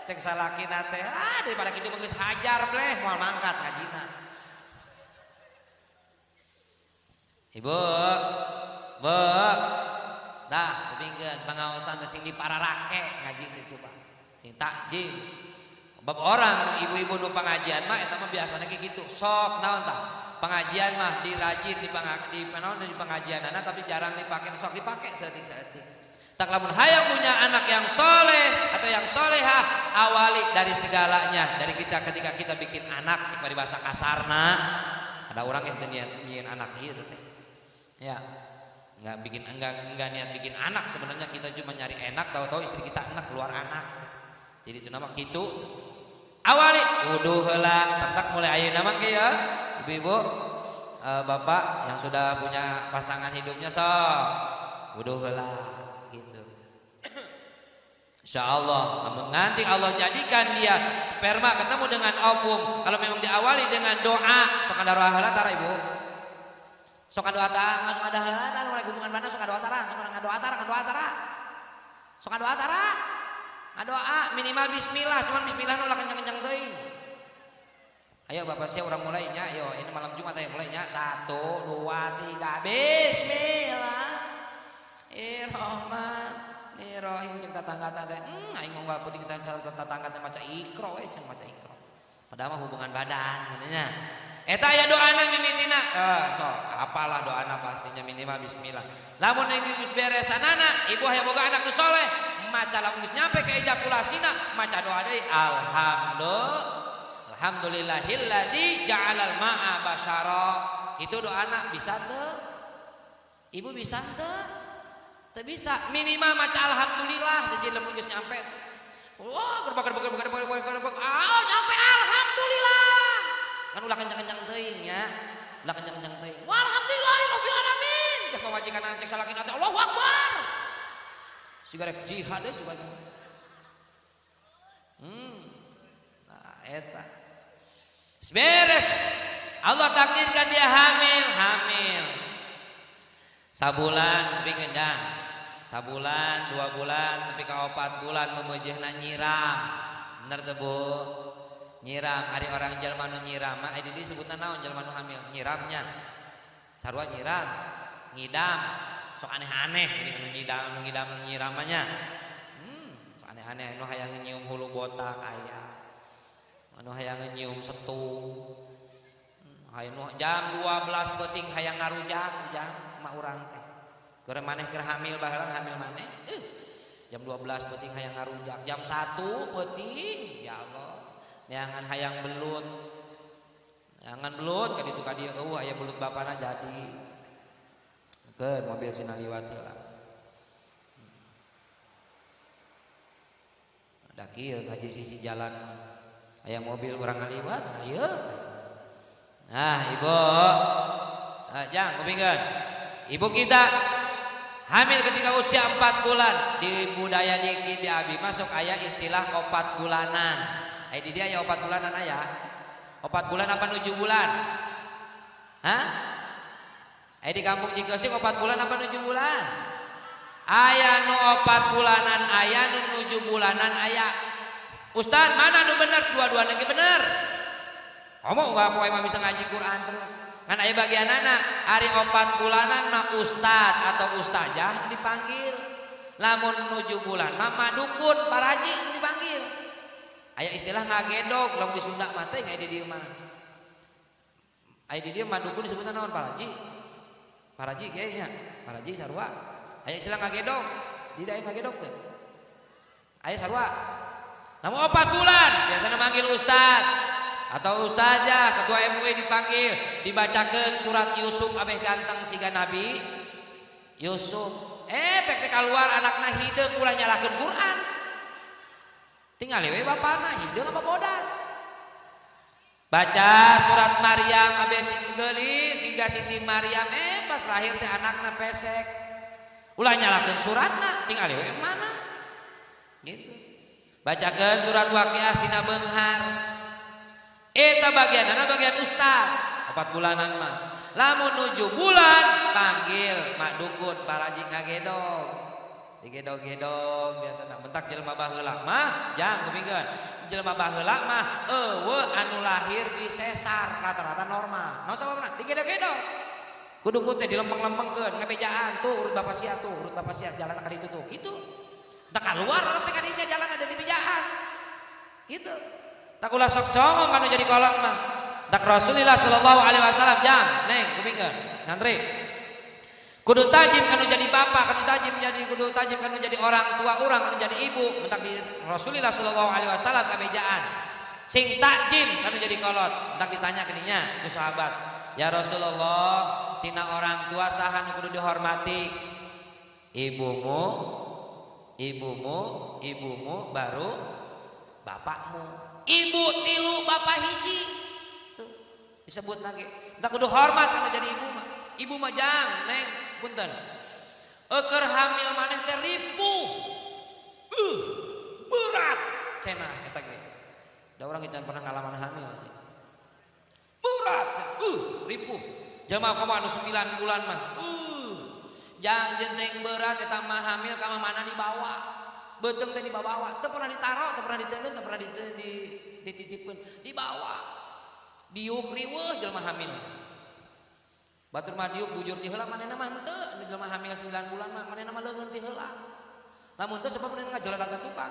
Cek salakina teh, daripada kitu mah geus hajar bleh moal mangkat ngajina. Ibu, dah kupingkeun pangaosan teh sing dipararake ngaji teh coba. Sing takjim. Bab orang ibu-ibu nu pengajian mah eta mah biasana kayak gitu. Sok naon tah? Pengajian mah dirajin di pengajianana tapi jarang dipakai, sok dipakai saeutik-saeutik. Tak lamun hayang punya anak yang soleh atau yang solehah, awali dari segalanya. Dari kita ketika kita bikin anak, di bahasa kasarna, ada orang yang niat anak ieu teh. Ya. Enggak niat bikin anak, sebenarnya kita cuma nyari enak, tahu-tahu istri kita enak keluar anak. Jadi itu nama kitu. Awali wudu heula, tak mulai ayeuna mah kieu ya. Ibu-ibu, bapak yang sudah punya pasangan hidupnya sok wudu heula gitu. Insyaallah, namun nanti Allah jadikan dia sperma ketemu dengan ovum. Kalau memang diawali dengan doa, sok ada doa heula tara ibu. Sok doa tara, sok ada heula tara mulai hubungan mana sok doa tara, sok doa tara. Sok doa tara. Doa minimal bismillah, cuman bismillah nu ulah kencang-kencang teuing. Ayo Bapak saya orang mulainya, yo ini malam Jumat ayo mulainya 1 2 3 Bismillahirrahmanirrahim. Cek tetangga teh aing mah penting kita tetangga teh maca Iqra we cenah maca Iqra. Padahal mah hubungan badan nya. Eta aya doana mimitina. Sok apalah doana pastinya minimal bismillah. Lamun geus beres sanana, ibu hayang boga anak nu saleh, maca lamun geus nyampe ke ejakulasina, maca doa deui alhamdulillahilladzi ja'alal ma'a basyara. Itu doana bisa teu? Ibu bisa teu? Teu bisa. Minimal maca alhamdulillah jadi lamun geus nyampe. Wah, gerbak. Nyampe alhamdulillah. Kan ulah kencang-kencang teuing nya. Ulah kencang-kencang teuing. Walhamdulillahirabbil alamin. Cek pamajikan cek salakina teh Allahu Akbar. Siga rek jihad deui sugan. Nah, eta. Beres. Allah takdirkan dia hamil. Sabulan tapi gendang. Sabulan, 2 bulan, tapi ka 4 bulan memejehna nyiram. Bener teu Bu? Nyiram, ari orang jelema nu nyiram mah aya di disebutna naon jelema nu hamil? Nyiramnya. Sarua nyiram, ngidam. Sok aneh-aneh ini nu ngidam nu nyiram nya. Sok aneh-aneh anu hayang nyium hulu botak aya. Anu hayang nyium setung. Hayang jam 12 peuting hayang ngarujak jam mak urang teh. Keur maneh keur hamil baheula hamil maneh. Jam 12 peuting hayang ngarujak, jam 1 peuting. Ya Allah. Neangan hayang belut. Neangan belut ka ditu ka dieu eueuh aya belut bapana jadi. Keun mobil sina liwat heula. Da kieu ka sisi jalan aya mobil urang ngaliwat ngalieu. Nah, Ibu. Jang kupingkeun. Ibu kita hamil ketika usia 4 bulan. Di budaya di abi masuk aya istilah 4 bulanan. Di dia aya 4 bulanan aya. 4 bulan apa 7 bulan? Hah? Di kampung Cikesik 4 bulan apa 7 bulan? Aya nu 4 bulanan aya nu 7 bulanan aya. Ustaz, mana nu bener? Dua-duanya ge bener. Ngomong gak poe mah bisa ngaji Quran terus. Kan aya bagianana ari 4 bulanan mah ustad atau ustazah dipanggil. Lamun 7 bulan mah madukun paraji dipanggil. Aya istilah ngagedog lamun di Sunda mah teh aya di dieu mah. Aya di dieu madukun disebutna naon paraji? Paraji kayaknya. Paraji sarua. Aya istilah ngagedog. Di aya ngagedog teh. Aya sarua. Lamun 4 bulan biasana manggil ustad atau ustazah, ketua MUI dipanggil, dibacakeun surat Yusuf abeh ganteng siga Nabi Yusuf. Pek teh keluar anakna hideung ulah nyalakeun Quran. Tinggal we bapana hideung apa bodas. Baca surat Maryam abeh geuli siga Siti Maryam pas lahir teh anakna pesek. Ulah nyalakeun suratna, tinggal we mana. Gitu. Bacakeun surat Waqiah sina beunghar. Eta bagianana bagian ustaz 4 bulanan mah. Lamun 7 bulan panggil mak dukun paraji ngagedog. Digedog-gedog biasana mentak jelema baheula mah jang kupingkeun. Jelema baheula mah eueuh anu lahir di sesar rata-rata normal. Naon sababna? Digedog-gedog. Kudu teh dilempeng-lempengkeun ngabejaan tuh urut bapak sia jalan ka ditu tuh gitu. Da kaluar orang teh ka dinya jalan ada di bejaan. Gitu. Tak ulah sok congong kanu jadi kolot mah. Dak Rasulullah sallallahu alaihi wasallam jang, neng kupingkeun, ngantri. Kudu tajim kanu jadi bapak, kudu tajim kanu jadi orang tua urang, kanu jadi ibu. Mentak di Rasulullah sallallahu alaihi wasallam kabejaan. Sing tajim kanu jadi kolot, mentak ditanya ke dinya ku sahabat. Ya Rasulullah, tina orang tua saha nu kudu dihormati? Ibumu baru bapakmu. Ibu 3 bapak hiji tuh disebut lagi. Tak kudu hormat karena jadi ibu mah. Ibu mah jang neng punten. Keur hamil maneh teh ripuh. Berat cenah eta ge. Da urang can pernah ngalaman hamil sih. Berat ripuh. Jelema komo anu 9 bulan mah. Jang jenteng berat eta mah hamil ka mana dibawa. Beuteung teh dibawa, teu pernah ditaro, teu pernah diteundeun, teu pernah dititipkeun, dibawa. Diuk riweuh jelema hamil. Batur mah diuk bujur ti heula manehna mah henteu, jelema hamil 9 bulan mah manehna mah leungeun ti heula. Lamun teu sebab manehna ngajeladakeun tukang.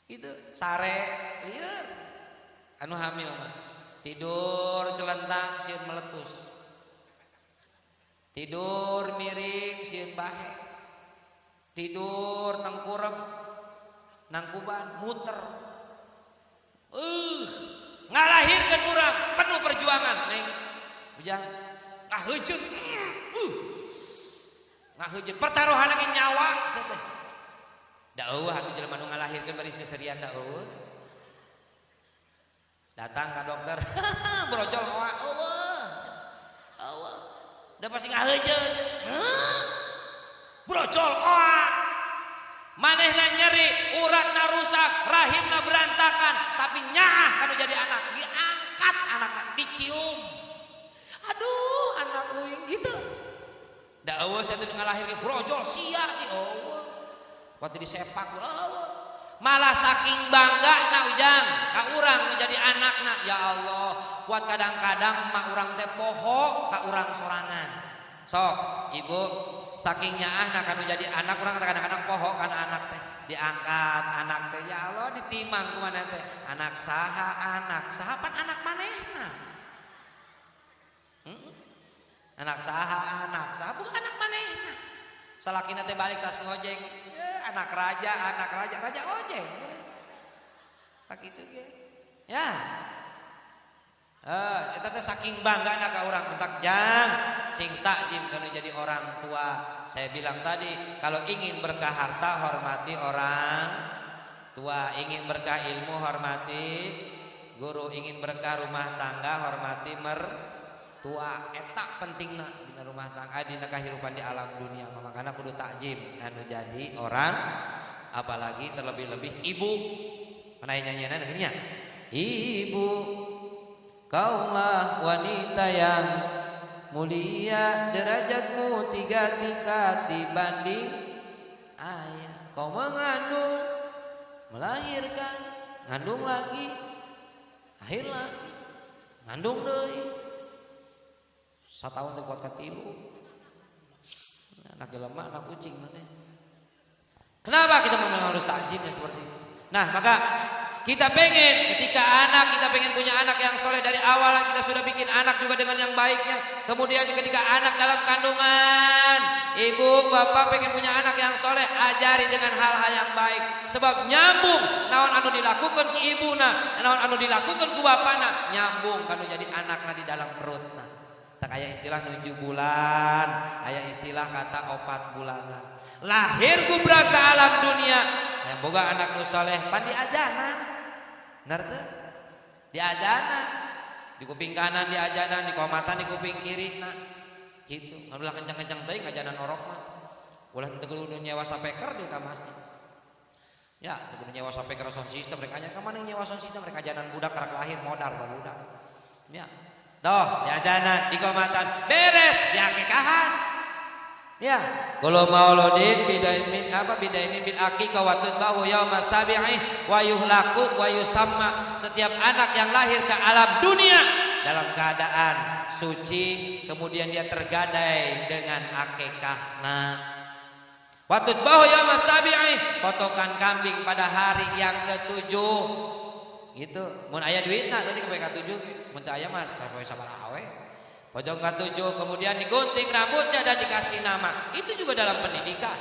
Kitu, sare lieur. Anu hamil mah tidur celentang sieun meletus. Tidur miring sieun bahe. Tidur tengkurep nangkuban muter ngalahirkeun urang penuh perjuangan neng bujang ngaheujeut pertaruhan ge nyawa sia teh da eueuh atuh jelema nu ngalahirkeun bari seserian da eueuh datang ka dokter brojol eueuh da pasti ngaheujeut brojol manehna nyeri, uratna rusak, rahimna berantakan, tapi nyaah kalau jadi anak, diangkat anaknya, dicium. Aduh, anak uing gitu. Da eueuh saya teh ngalahir ke brojol sia si eueuh. Kuat disepak eueuh. Malah saking bangga na ujang ka urang nu jadi anakna, ya Allah, kuat kadang-kadang mak urang teh poho ka urang sorangan. Sok, Ibu, saking nyaah na kanu jadi anak urang kadang-kadang poho kana anak teh diangkat anak teh, ya Allah ditimang ku mana teh. Anak saha pan anak manehna. Anak saha bukan anak manehna. Salakina teh balik tas ngojek. Anak raja ojek. Sakitu ge. Ya. Eta teh saking bangga ka urang entak jang sing takjim kana jadi orang tua. Saya bilang tadi, kalau ingin berkah harta hormati orang tua, ingin berkah ilmu hormati guru, ingin berkah rumah tangga hormati mertua. Eta pentingna dina rumah tangga, dina kahirupan di alam dunia. Makanya kudu takjim anu jadi orang, apalagi terlebih-lebih ibu. Mana nyanyian gini ya? Ibu, kaulah wanita yang mulia, derajatmu 3 tingkat dibanding ayah. Kau mengandung, melahirkan, ngandung lagi, lahir lagi, ngandung deui. 1 tahun teh kuat katilu. Anak jelema, anak kucing nanti. Kenapa kita memang harus takjimnya seperti itu? Nah, maka kita pengen ketika anak, kita pengen punya anak yang soleh dari awal, kita sudah bikin anak juga dengan yang baiknya. Kemudian ketika anak dalam kandungan, ibu bapak pengen punya anak yang soleh, ajari dengan hal-hal yang baik. Sebab nyambung naon anu dilakukan ke ibuna, naon anu dilakukan ke bapana, nyambung kanu jadi anakna di dalam perutna. Tak aya istilah 7 bulan, aya istilah kata 4 bulanan. Lahir gubrak ke alam dunia, yang boga anak nu soleh pan diajanan. Benar teh? Diajanan. Di kuping kanan diajanan, di komatan di kuping kiri nah. Gitu. Ngadulah kencang-kencang teuing ajanan orok mah. Ulah teu kudu nyewa sapeker di ka masjid. Ya, teu kudu nyewa sapeker sound system mereka nya ka mana nyewa sound system mereka ajanan budak karek lahir modal ka budak. Ya. Toh, diajanan, di komatan beres, diakekahan. Ya, kalau mauludin bidainin bil aqiqah wa tudbahu yauma sabi'i wa yuhlaku wa yusamma. Setiap anak yang lahir ke alam dunia dalam keadaan suci, kemudian dia tergadai dengan akikahna. Wa tudbahu yauma sabi'i, potongan kambing pada hari yang ke-7. Gitu. Mun aya duitna tadi ke PK7 mun teu aya mah poe sabaraha we. Pojok ke-7 kemudian digunting rambutnya dan dikasih nama. Itu juga dalam pendidikan.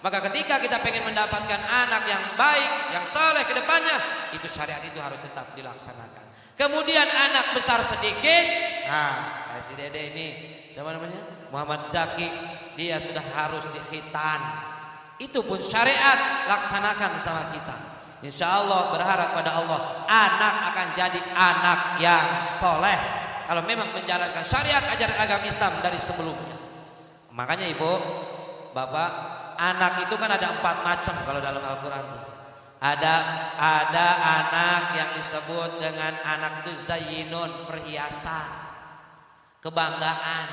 Maka ketika kita pengen mendapatkan anak yang baik, yang saleh ke depannya, itu syariat itu harus tetap dilaksanakan. Kemudian anak besar sedikit, nah si Dede ini siapa namanya? Muhammad Zaki, dia sudah harus dikhitan. Itu pun syariat laksanakan sama kita. Insya Allah berharap pada Allah, anak akan jadi anak yang soleh. Kalau memang menjalankan syariat ajaran agama Islam dari sebelumnya. Makanya ibu, bapak, anak itu kan ada 4 macam kalau dalam Al-Quran. Ada anak yang disebut dengan anak itu zayyinun, perhiasan, kebanggaan.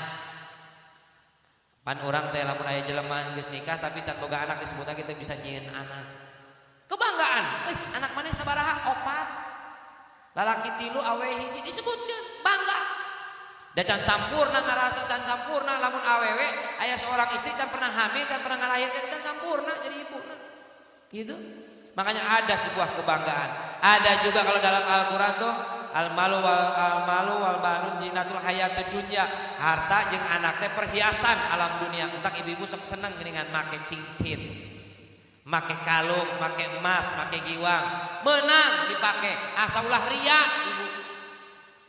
Pan orang teh lamun aya jelema geus nikah tapi tan boga anak disebut kita bisa nyieun anak. Kebanggaan. Anak maneh sabaraha? 4. Lalaki 3 awe hiji disebutkeun bangga. Da can sampurna ngarasa can sampurna lamun awewe aya seorang istri can pernah hamil, can pernah ngalahirkeun, can sampurna jadi ibuna. Gitu. Makanya ada sebuah kebanggaan. Ada juga kalau dalam Al-Qur'an tuh al-malu wal banun zinatul hayatud dunya. Harta jeung anak teh perhiasan alam dunia. Entak ibu-ibu sok seneng geuningan make cincin, make kalung, make emas, make giwang, menang dipake. Asa ulah ria ibu.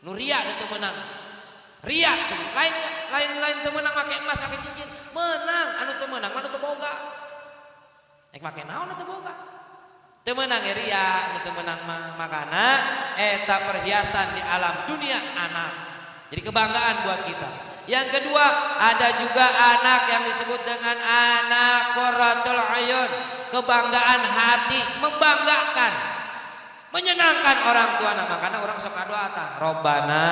Nu ria teu menang. Ria lain teu menang make emas, make cincin. Menang anu teu menang, anu teu boga. Ek make naon anu teu boga? Teu menang ria, anu teu menang makana eta perhiasan di alam dunia anak. Jadi kebanggaan buat kita. Yang kedua, ada juga anak yang disebut dengan anak qurratul ayun, kebanggaan hati, membanggakan, menyenangkan orang tua. Nah, makanya orang sok doa tah, Robbana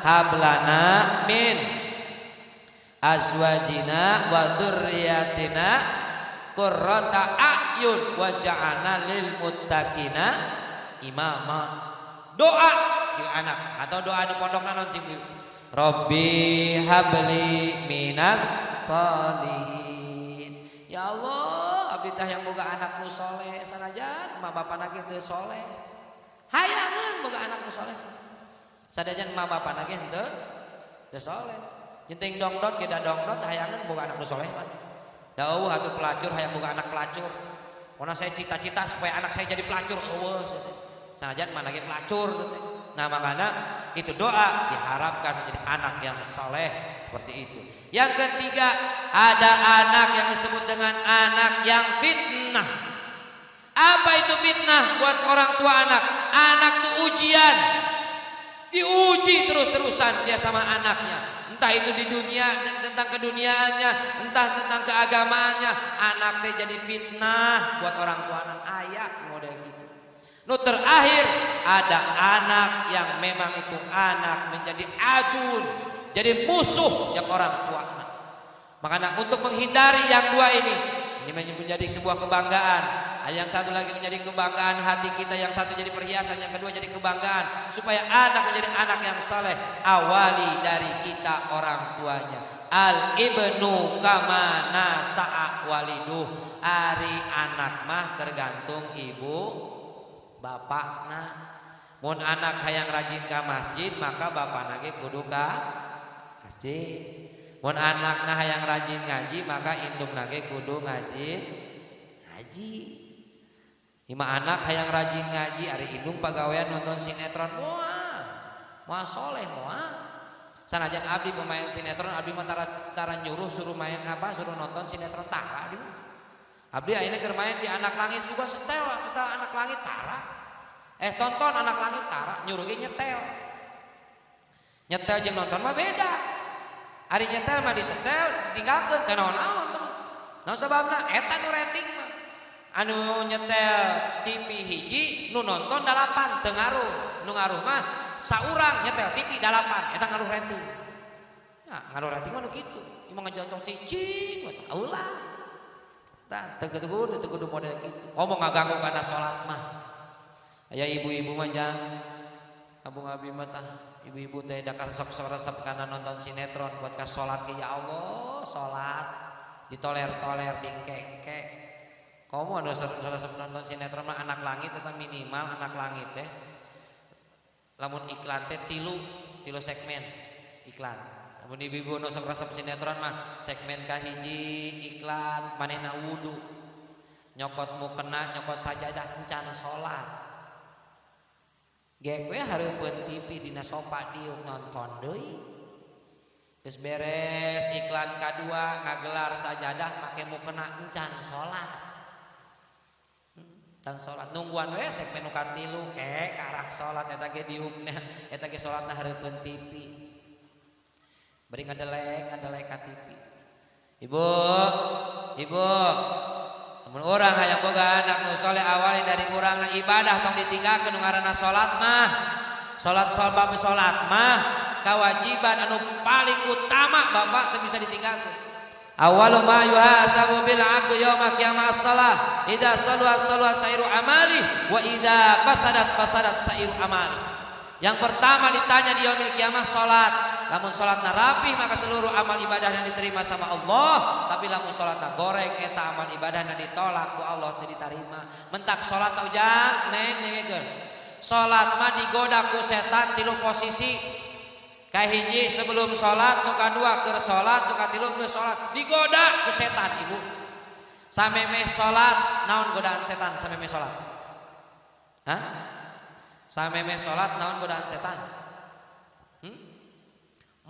hablana min azwajina wa dzurriyyatina qurrata a'yun waj'alna lil muttaqina imama. Doa di anak atau doa di pondokna non cimli. Rabbi habli minas solihin. Ya Allah, abdi tah yang boga anak nu soleh sanajan emak bapana ge teu soleh. Hayangan boga anak nu soleh. Sadajan emak bapana ge teu soleh. Jenting dongdot ge da dongdot hayangan boga anak nu soleh mah. Dauh atuh pelacur hayang boga anak pelacur. Pona saya cita-cita supaya anak saya jadi pelacur. Eueuh sanajan mana ge pelacur. Nah makanya itu doa diharapkan menjadi anak yang soleh seperti itu. Yang ketiga, ada anak yang disebut dengan anak yang fitnah. Apa itu fitnah buat orang tua anak? Anak itu ujian, diuji terus-terusan dia sama anaknya. Entah itu di dunia tentang keduniaannya, entah tentang keagamaannya. Anak teh jadi fitnah buat orang tua anak. Ayah model gitu. Nu terakhir, ada anak yang memang itu anak menjadi adun, jadi musuh yang orang tua. Makanya untuk menghindari yang dua ini menjadi sebuah kebanggaan. Yang satu lagi menjadi kebanggaan hati kita, yang satu jadi perhiasan, yang kedua jadi kebanggaan. Supaya anak menjadi anak yang saleh, awali dari kita orang tuanya. Al ibnu kama nasa'a waliduh. Ari anak mah tergantung ibu bapakna. Mun anak hayang rajin ka masjid, maka bapakna ge kudu ka masjid. Mun anakna hayang rajin ngaji, maka indukna ge kudu ngaji. Ima anak hayang rajin ngaji, ari indung pagawean nonton sinetron, moal soleh moal. Sanajan abdi pemain sinetron, abdi mah tara nyuruh suruh main apa, suruh nonton sinetron tara abdi. Abdi ayeuna keur main di Anak Langit juga setel kita Anak Langit tara. Tonton Anak Langit tara, nyuruh ge nyetel. Nyetel jeung nonton mah beda. Ari nyetel mah disetel, ditinggalkeun teh naon-naon. Naon sababna? Eta nu rating mah. Anu nyetel TV hiji, nu nonton 8 teu ngaruh. Nu ngaruh mah saurang nyetel TV 8, eta ngaruh rating. Nah, ngaruh rating mah nu kitu. Ieu mah ngajontok cicing, mah tau lah. Tah teu kudu model kitu. Ngomong ngaganggu kana salat mah. Aya ibu-ibu mah jang abung abi mah tah ibu-ibu teh da karesep resep kana nonton sinetron buat ka salat ge ya Allah, salat ditoler-toler dingkeke. Komo anu resep nonton sinetron mah Anak Langit eta minimal Anak Langit teh. Lamun iklan teh tilu segmen iklan. Lamun ibu-ibu nu sok resep sinetron mah segmen kahiji iklan manehna wudu. Nyokot mukena, nyokot sajadah encan salat. Gekwe hareupeun TV dina sofa diuk nonton deui. Geus beres iklan kadua ngagelar sajadah make mukena encan salat. Encan salat nungguan we segmen nu katilu karak salat eta ge diukna eta ge salatna hareupeun TV. Bari ngadelek ka TV. Ibu mun urang hayang boga anak nu soleh awali dari urangna ibadah tong ditinggalkeun nu ngaranna salat mah. Salat mah kewajiban anu paling utama Bapak teu bisa ditinggalkeun. Awwalu ma yuhasabu bil 'abdu yaumal qiyamah as-shalah. Idza shalla sairu amali wa idza fasadat sairu amali. Yang pertama ditanya di yaumil qiyamah salat. Lamun salatna rapih maka seluruh amal ibadah yang diterima sama Allah. Tapi lamun salatna goreng eta amal ibadah yang ditolak ku Allah teu ditarima. Mentak salat ujang nengekeun. Salat mah digoda ku setan tilu posisi. Kahiji sebelum salat, nu kadua keur salat, nu katilu geus salat. Digoda ku setan ibu. Samemeh salat naon godaan setan samemeh salat? Hah? Samemeh salat naon godaan setan?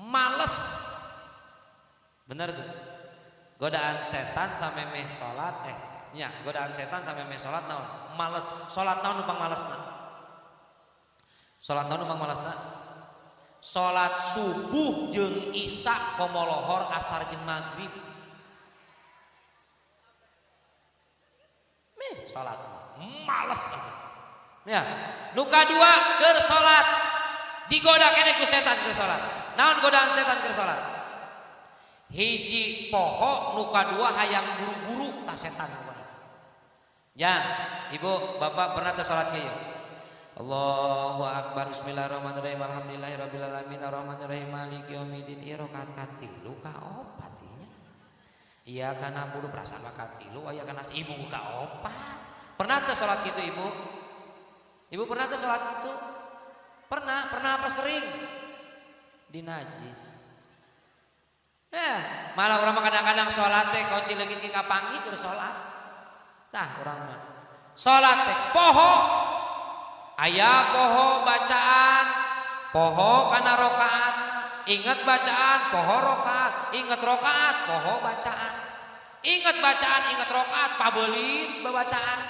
Males. Bener tuh. Godaan setan sampai meh salat godaan setan sampai meh salat naon? Males. Salat naon numpang malesna? Salat naon numpang malesna? salat subuh jeung isya komo lohor asar jeung maghrib. Salat males ya. Nu kadua keur salat digoda keneh ku setan keur salat. Naon godaan setan keur salat? Hiji poho, nu kadua hayang buru-buru tah setan. Ya, ibu bapak pernah teh salat kieu? Allahu akbar, bismillahirrahmanirrahim, alhamdulillahirabbil alamin, arrahmanirrahim, maliki yaumiddin. Ieu rakaat katilu ka opat ieu. Iya kana budu perasaan katilu, aya kana ibu ka opat. Pernah teh salat kitu ibu? Ibu pernah teh salat kitu? Pernah apa sering? Dinajis. Malah orang kadang-kadang salat teh kunci leungit ke kapangi keur salat. Tah urang mah. Salat teh poho. Aya poho bacaan, poho kana rakaat. Ingat bacaan, poho rakaat. Ingat rakaat, poho bacaan. Ingat bacaan, ingat rakaat, pabeulit babacaan.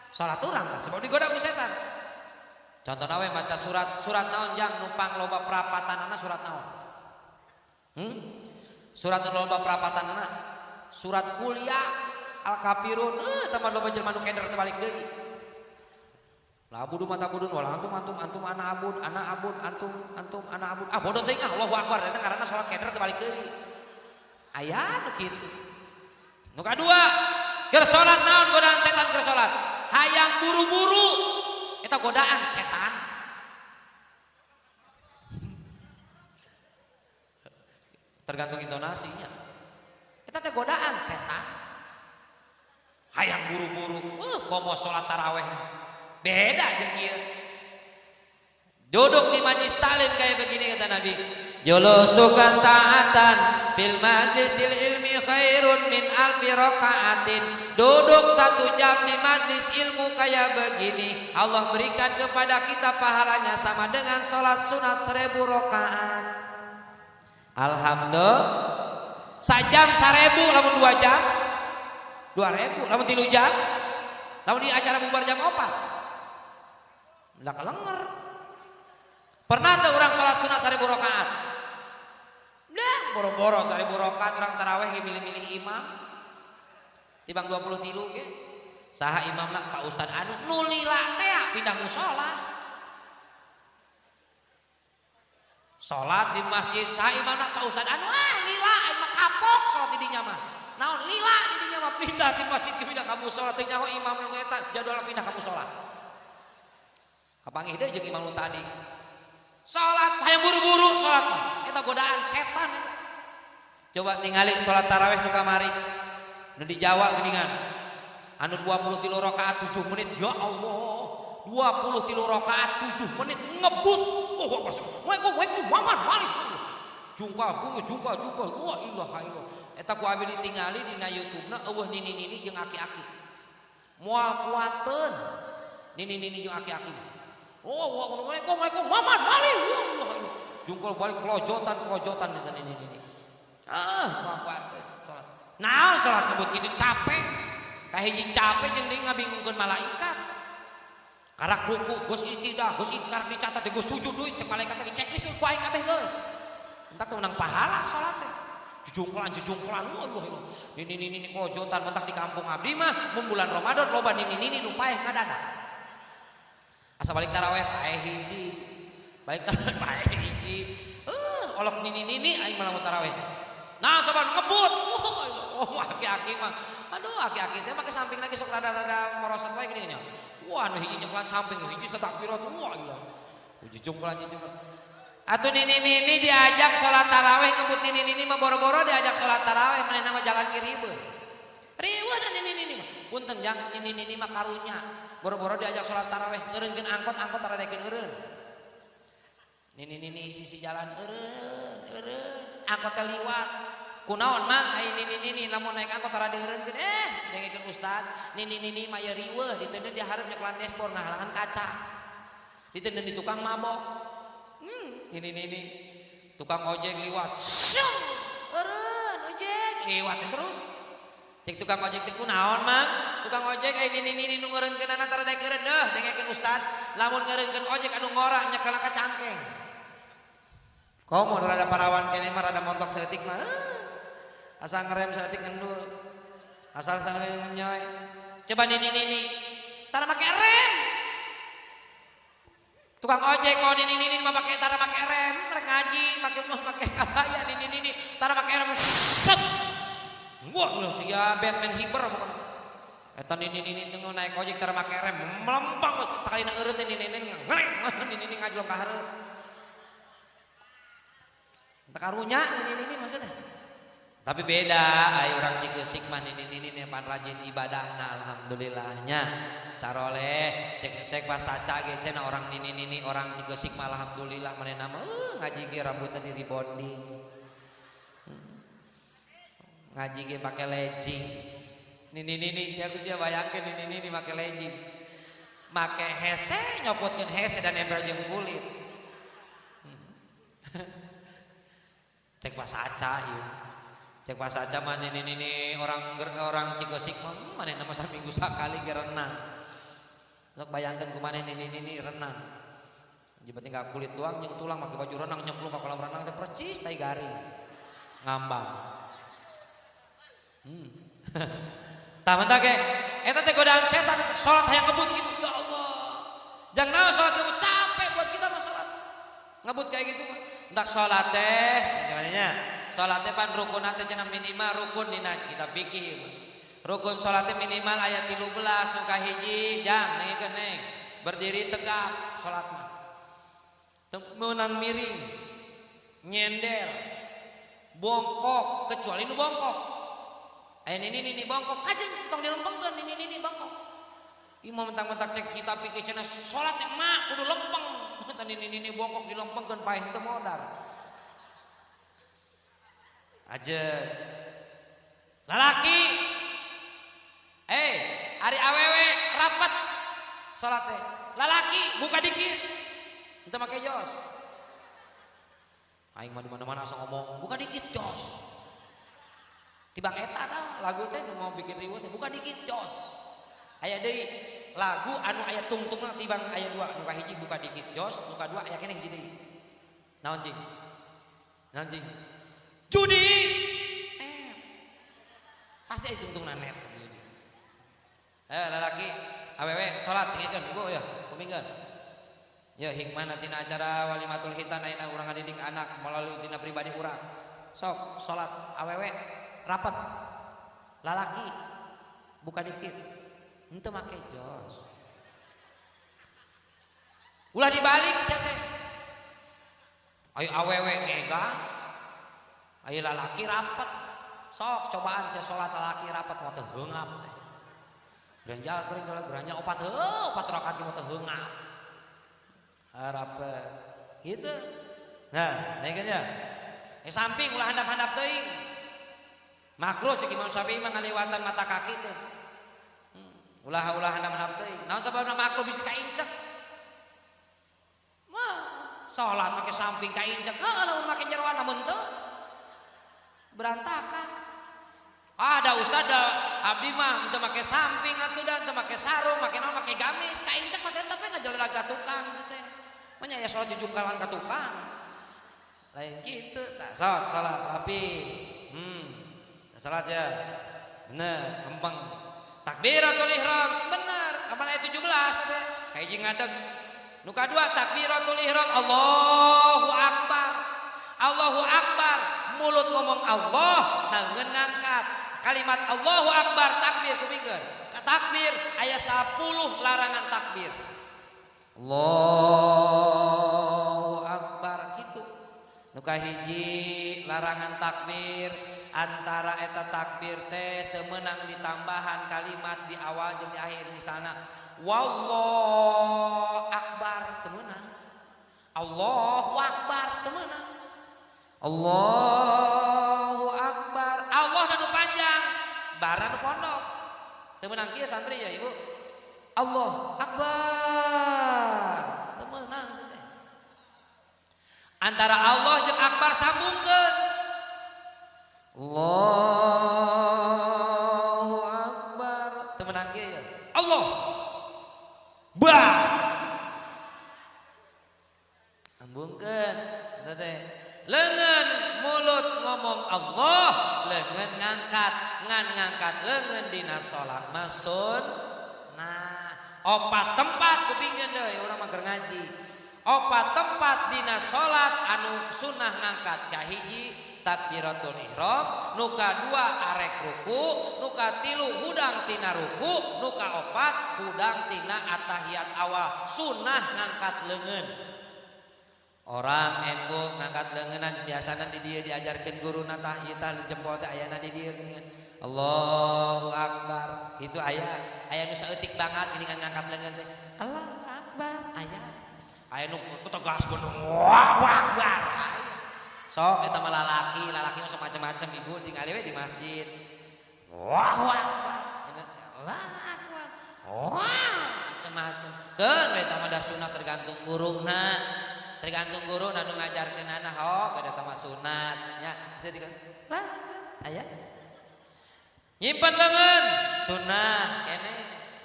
Salat urang tah sebab digoda ku setan. Contohna we maca surat naon jang numpang loba prapatanana surat naon? Surat loba prapatanana surat kuliah Al-Kafirun. Teman loba jelema nu keder teh balik deui. La budu mata budun wala antum ana abun antum ana abun. Ah bodoh teuing ah Allahu Akbar eta karana salat keder teh balik deui. Aya nu kitu. Nu kadua keur salat naon godaan setan keur salat? Hayang buru-buru eta godaan setan. Tergantung intonasinya. Eta teh godaan setan. Hayang buru-buru, komo salat tarawih. Beda jeung ieu. Duduk di majlis taklim kayak begini kata Nabi. Julusuka sa'atan fil majlisil ilmi khairun min alfi raka'atin. Duduk 1 jam di majlis ilmu kayak begini, Allah berikan kepada kita pahalanya sama dengan salat sunat 1000 rakaat. Alhamdulillah. Sajam 1000, lamun 2 jam 2000, lamun 3 jam, lamun di acara bubar jam 4 udah kelenger. Pernah tuh orang sholat sunat 1000 rakaat? Dah boro-boro 1000 rakaat orang taraweh milih-milih imam tibang 23 ge. Saha imamna Pak Ustad anu nu lila teh pindah mushola. Salat di masjid saha imamna Pak Ustad anu lila mah kapok salat di dinya mah. Naon lila di dinya mah pindah di masjid ke pindah ka mushola teh nyaho imam nu eta jadwal pindah ka mushola. Kapangih deui jeung imam nu tadi. Salat hayang buru-buru salat mah eta godaan setan eta. Coba ningali salat tarawih nu kamari nu di Jawa geuningan. Anu 23 rakaat 7 menit ya Allah. 23 rakaat 7 menit ngebut. Waalaikumsalam Muhammad Malik. Jumpa wa ilaha illallah. Eta ku abi ditingali dina YouTube-na eueuh nini-nini jeung aki-aki. Moal kuateun. Nini-nini jeung aki-aki. Waalaikumsalam Muhammad Malik. Jungkul balik kelojotan eta nini-nini. Kuateun salat. Naon salat ngebut kitu capek. Kahiji capek jeung deui ngabingungkeun malaikat. Karak ruku geus itidah, geus ikrar dicatat geus sujud deui cek malaikat teh checklist ku aing kabeh geus. Entak teh menang pahala salat teh. Jujungkelan Allah. Nini kojotan mentak di kampung abdi mah mun bulan Ramadan loba nini nu paeh ngadana. Asa balik tarawih paeh hiji. Balik tarawih paeh hiji. Olok nini aing malamun tarawih. Nah sobat ngebut. Oh aki-aki mah. Aduh aki-aki teh make samping lagi sok rada-rada merosot wae gini nya. Wah nu hiji nyeklan samping, nu hiji satakbirat. Wah ilah. Jujungkelan. Atuh nini diajak sholat tarawih ngebut nini mah boro-boro diajak sholat tarawih manehna mah jalan kiribeun. Riweuh dan nini mah. Punten jang nini mah karunya. Boro-boro diajak sholat tarawih ngeureunkeun angkot radekeun eureun. Nini sisi jalan eureun. Angkot teh liwat. Kunaon mang ai nini lamun naik angkot rada eureunkeun dengekeun ustad. Nini mah ya riweuh diteundeun di hareup nyeklan dashboard ngahalangan kaca. Diteundeun di tukang mabok. Ini tukang ojek liwat, ojek liwat terus. Cek tukang ojek teh kunaon mang? Tukang ojek ini nu ngeureunkeun anak tara daek eureun deuh dengekeun ustad. Lamun ngeureunkeun ojek anu ngora nyekel ka cangkeng. Kau mau rada parawan kene mah rada montok seetik mah. Asal ngerem seetik ngendul. Asal sana nyoy. Coba nini. Tara make rem. Tukang ojek mau nini mah pakai tara make rem, rek ngaji, make kabaya nini. Tara make rem. Set. Wah, lu siga Batman hiber pokona. Eta nini teu naik ojek tara make rem, melempang sakali na eureut nini ngereng nini ngajlong ka hareup. Teu karunya nini maksudnya. Tapi beda, ay orang Cigeusik mah nini pan rajin ibadahna alhamdulillahnya. Saroleh cek pas saca ge cenah orang nini orang Cigeusik mah alhamdulillah manehna mah ngaji ge rambutna di rebonding. Ngaji ge pake legging. Nini siapa bayangkeun nini make legging. Make hese nyopotkeun hese dan nempel jeung kulit. Cek pas saca ieu. Cek pas aja mah ini orang Cigeusik mah manehna mah saminggu sakali ge renang. Sok bayangkeun kumaneh ini renang. Jibat tinggal kulit doang jeung tulang make baju renang nyemplung ka kolam renang teh percis tai garing. Ngambang. Tah mentak ge eta teh godaan setan salat hayang ngebut gitu ya Allah. Jangan naon salat ngebut capek buat kita mah salat. Ngebut kayak gitu mah. Entak salat teh gimana salatnya pan rukun nanti cenah minimal rukun dina kita fikih. Rukun salatnya minimal ayat 13 nu kahiji jang ningkeun neng berdiri tegak salat mah. Meunang miring, nyender, bongkok kecuali nu bongkok. Aya nini bongkok kajeng tong dilempengkeun nini bongkok. Imam mentang-mentang cek kita pikir cenah salat mah kudu lempeng. Eta nini bongkok dilempengkeun paeh teu modar. Aja lalaki ari awewe rapat salat teh lalaki buka dikit henteu make jos aing mah di mana-mana asa ngomong buka dikit jos tibang eta tah lagu teh nu mau bikin riweuh teh buka dikit jos aya deui lagu anu aya tungtungna tibang aya dua nu kahiji buka dikit jos nu kadua aya keneh hiji deui naon cing judi pasti itu untung net judi. Lalaki awewe salat tinggalkeun ibu ya kumingkeun. Ya hikmah tina acara walimatul khitan ayeuna urang ngadidik anak melalui tina pribadi urang. Sok salat awewe rapat. Lalaki buka dikit. Henteu make jos. Ulah dibalik sia teh. Ayo awewe ngega ayo lalaki rapat sok cobaan saya sholat lalaki rapat mau teh heungap teh geranjal opat rakaat mau teh heungap rapat gitu nah naikeun ya samping ulah handap-handap teuing makruh cek Imam Syafi'i mah ngaliwatan mata kaki teh ulah handap-handap teuing naon sababna makruh bisi kaincek mah sholat make samping kaincek lamun make jeroan namun teu berantakan. Ada ustad abdi mah teu make samping atuh dan teu make sarung, make naon make gamis, kaincek mah tetep ngajelena ka tukang teh. Mah nya salat jujug kalan ka tukang. Lain kitu tah sok salat rapi. Salat ya. Bener, lempeng. Takbiratul ihram bener, kapan ayat 17 teh. Kahiji ngadeg. Nu kadua takbiratul ihram Allahu akbar. Allahu akbar. Mulut ngomong Allah nangeun ngangkat kalimat Allahu akbar takbir kumikeun takbir aya 10 larangan takbir Allahu akbar kitu nu kahiji larangan takbir antara eta takbir teh teu meunang ditambahan kalimat di awal jeung di akhir misalna wallahu akbar teu meunang Allahu akbar teu meunang Allahu akbar Allah nu panjang bara nu pondok teu meunang kieu santri ya ibu Allah akbar teu meunang teh antara Allah jeung akbar sambungkeun Allahu akbar teu meunang kieu ya Allah bar sambungkeun eta teh ngan ngangkat leungeun dina salat masun. Nah, opat tempat kupingkeun deui urang mah keur ngaji. Opat tempat dina salat anu sunnah ngangkat kahiji takbiratul ihram, nu kadua arek ruku, nu katilu hudang tina ruku, nu kaopat hudang tina atahiyat awal. Sunnah ngangkat leungeun. Orang NU ngangkat leungeun biasana di dieu diajarkeun guruna tah ieu tah jempol teh ayana di dieu geuningan. Allahu akbar. Itu aya nu saeutik banget geuningan ngangkat leungeun teh. Allahu akbar aya. Aya nu tegas bener. Allahu akbar. Sok eta mah lalaki mah sok macam-macam ibu tinggal we di masjid. Allahu akbar. Allahu akbar. Wah, macam-macam. Keun eta mah da sunat tergantung guruna. Tergantung guru nu ngajarkeun anak hok kada tama sunat nya. Bisa dikeun. Aya. Nyimpen leungeun sunah keneh.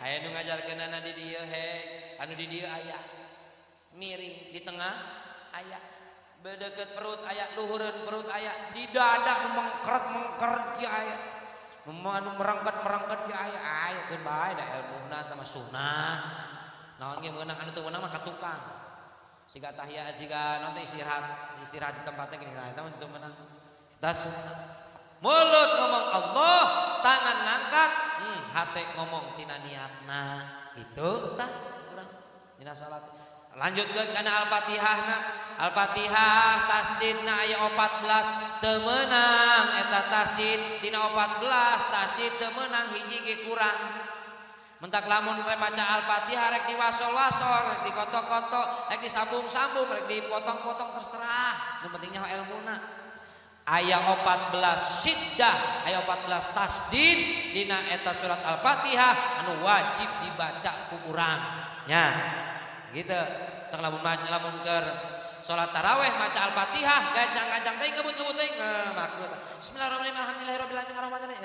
Aya nu ngajarkeun anak di dieu he. Anu di dieu aya. Miring di tengah aya. Bedeket perut aya, luhureun perut aya, di dada mengkeret kieu aya. Anu merengket kieu aya keun bae da ilmuna teh mah sunah. Naon ge meunang anu teu meunang mah ka tukang. Siga tahiyat siga naon teh istirahat di tempatnya gini eta mah teu meunang. Eta sunah. Mulut ngomong Allah, tangan ngangkat, hate ngomong tina niatna. Kitu tah urang dina salat. Lanjutkeun kana Al-Fatihahna. Al-Fatihah tasdidna aya 14 teu meunang eta tasdid tina 14 tasdid teu meunang hiji ge kurang. Mentak lamun rek maca Al-Fatihah rek diwasol-wasol, rek dikotok-kotok, rek disambung-sambung, rek dipotong-potong terserah. Nu pentingnya ilmuna. Aya 14 syiddah, aya 14 tasdid dina eta surat Al-Fatihah anu wajib dibaca ku urang. Nya. Gitu. Tong lamun keur salat tarawih maca Al-Fatihah gajang-gajang teh ngebut-ngebut teh makruh. Bismillahirrahmanirrahim alhamdulillahirabbil alamin arrahmanir rahim.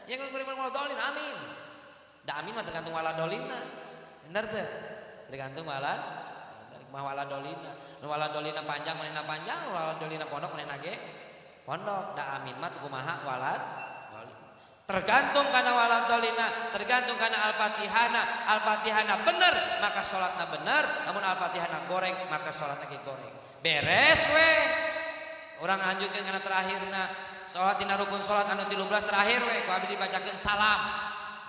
Ya ngeureun waladolin amin. Da amin mah tergantung waladolinna. Bener teu? Tergantung waladolina. Nu waladolina panjang manehna panjang, nu waladolina pondok manehna ge pondok. Da amin mah teu kumaha walad. Tergantung karena waladolina, tergantung karena Al-Fatihana. Al-Fatihana bener maka sholatna bener, namun Al-Fatihana goreng maka sholatna goreng. Beres we. Orang anjurkeun kana terakhirna sholat dina rukun sholat anu 13 terakhir we ku abdi dibacakeun salam.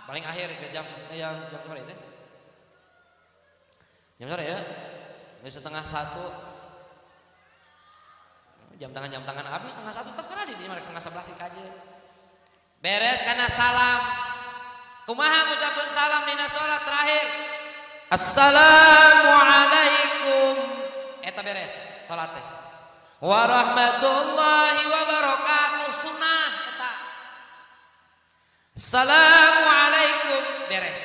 Paling akhir ke jam berapa itu? Jam berapa ya? Jam setengah 1. Jam tangan habis setengah 1 terserah di mana setengah 11 kajian. Beres karena salam. Kumaha ngucapkeun salam dina salat terakhir? Assalamualaikum. Eta beres salat teh. Warahmatullahi wabarakatuh sunnah eta. Assalamualaikum beres.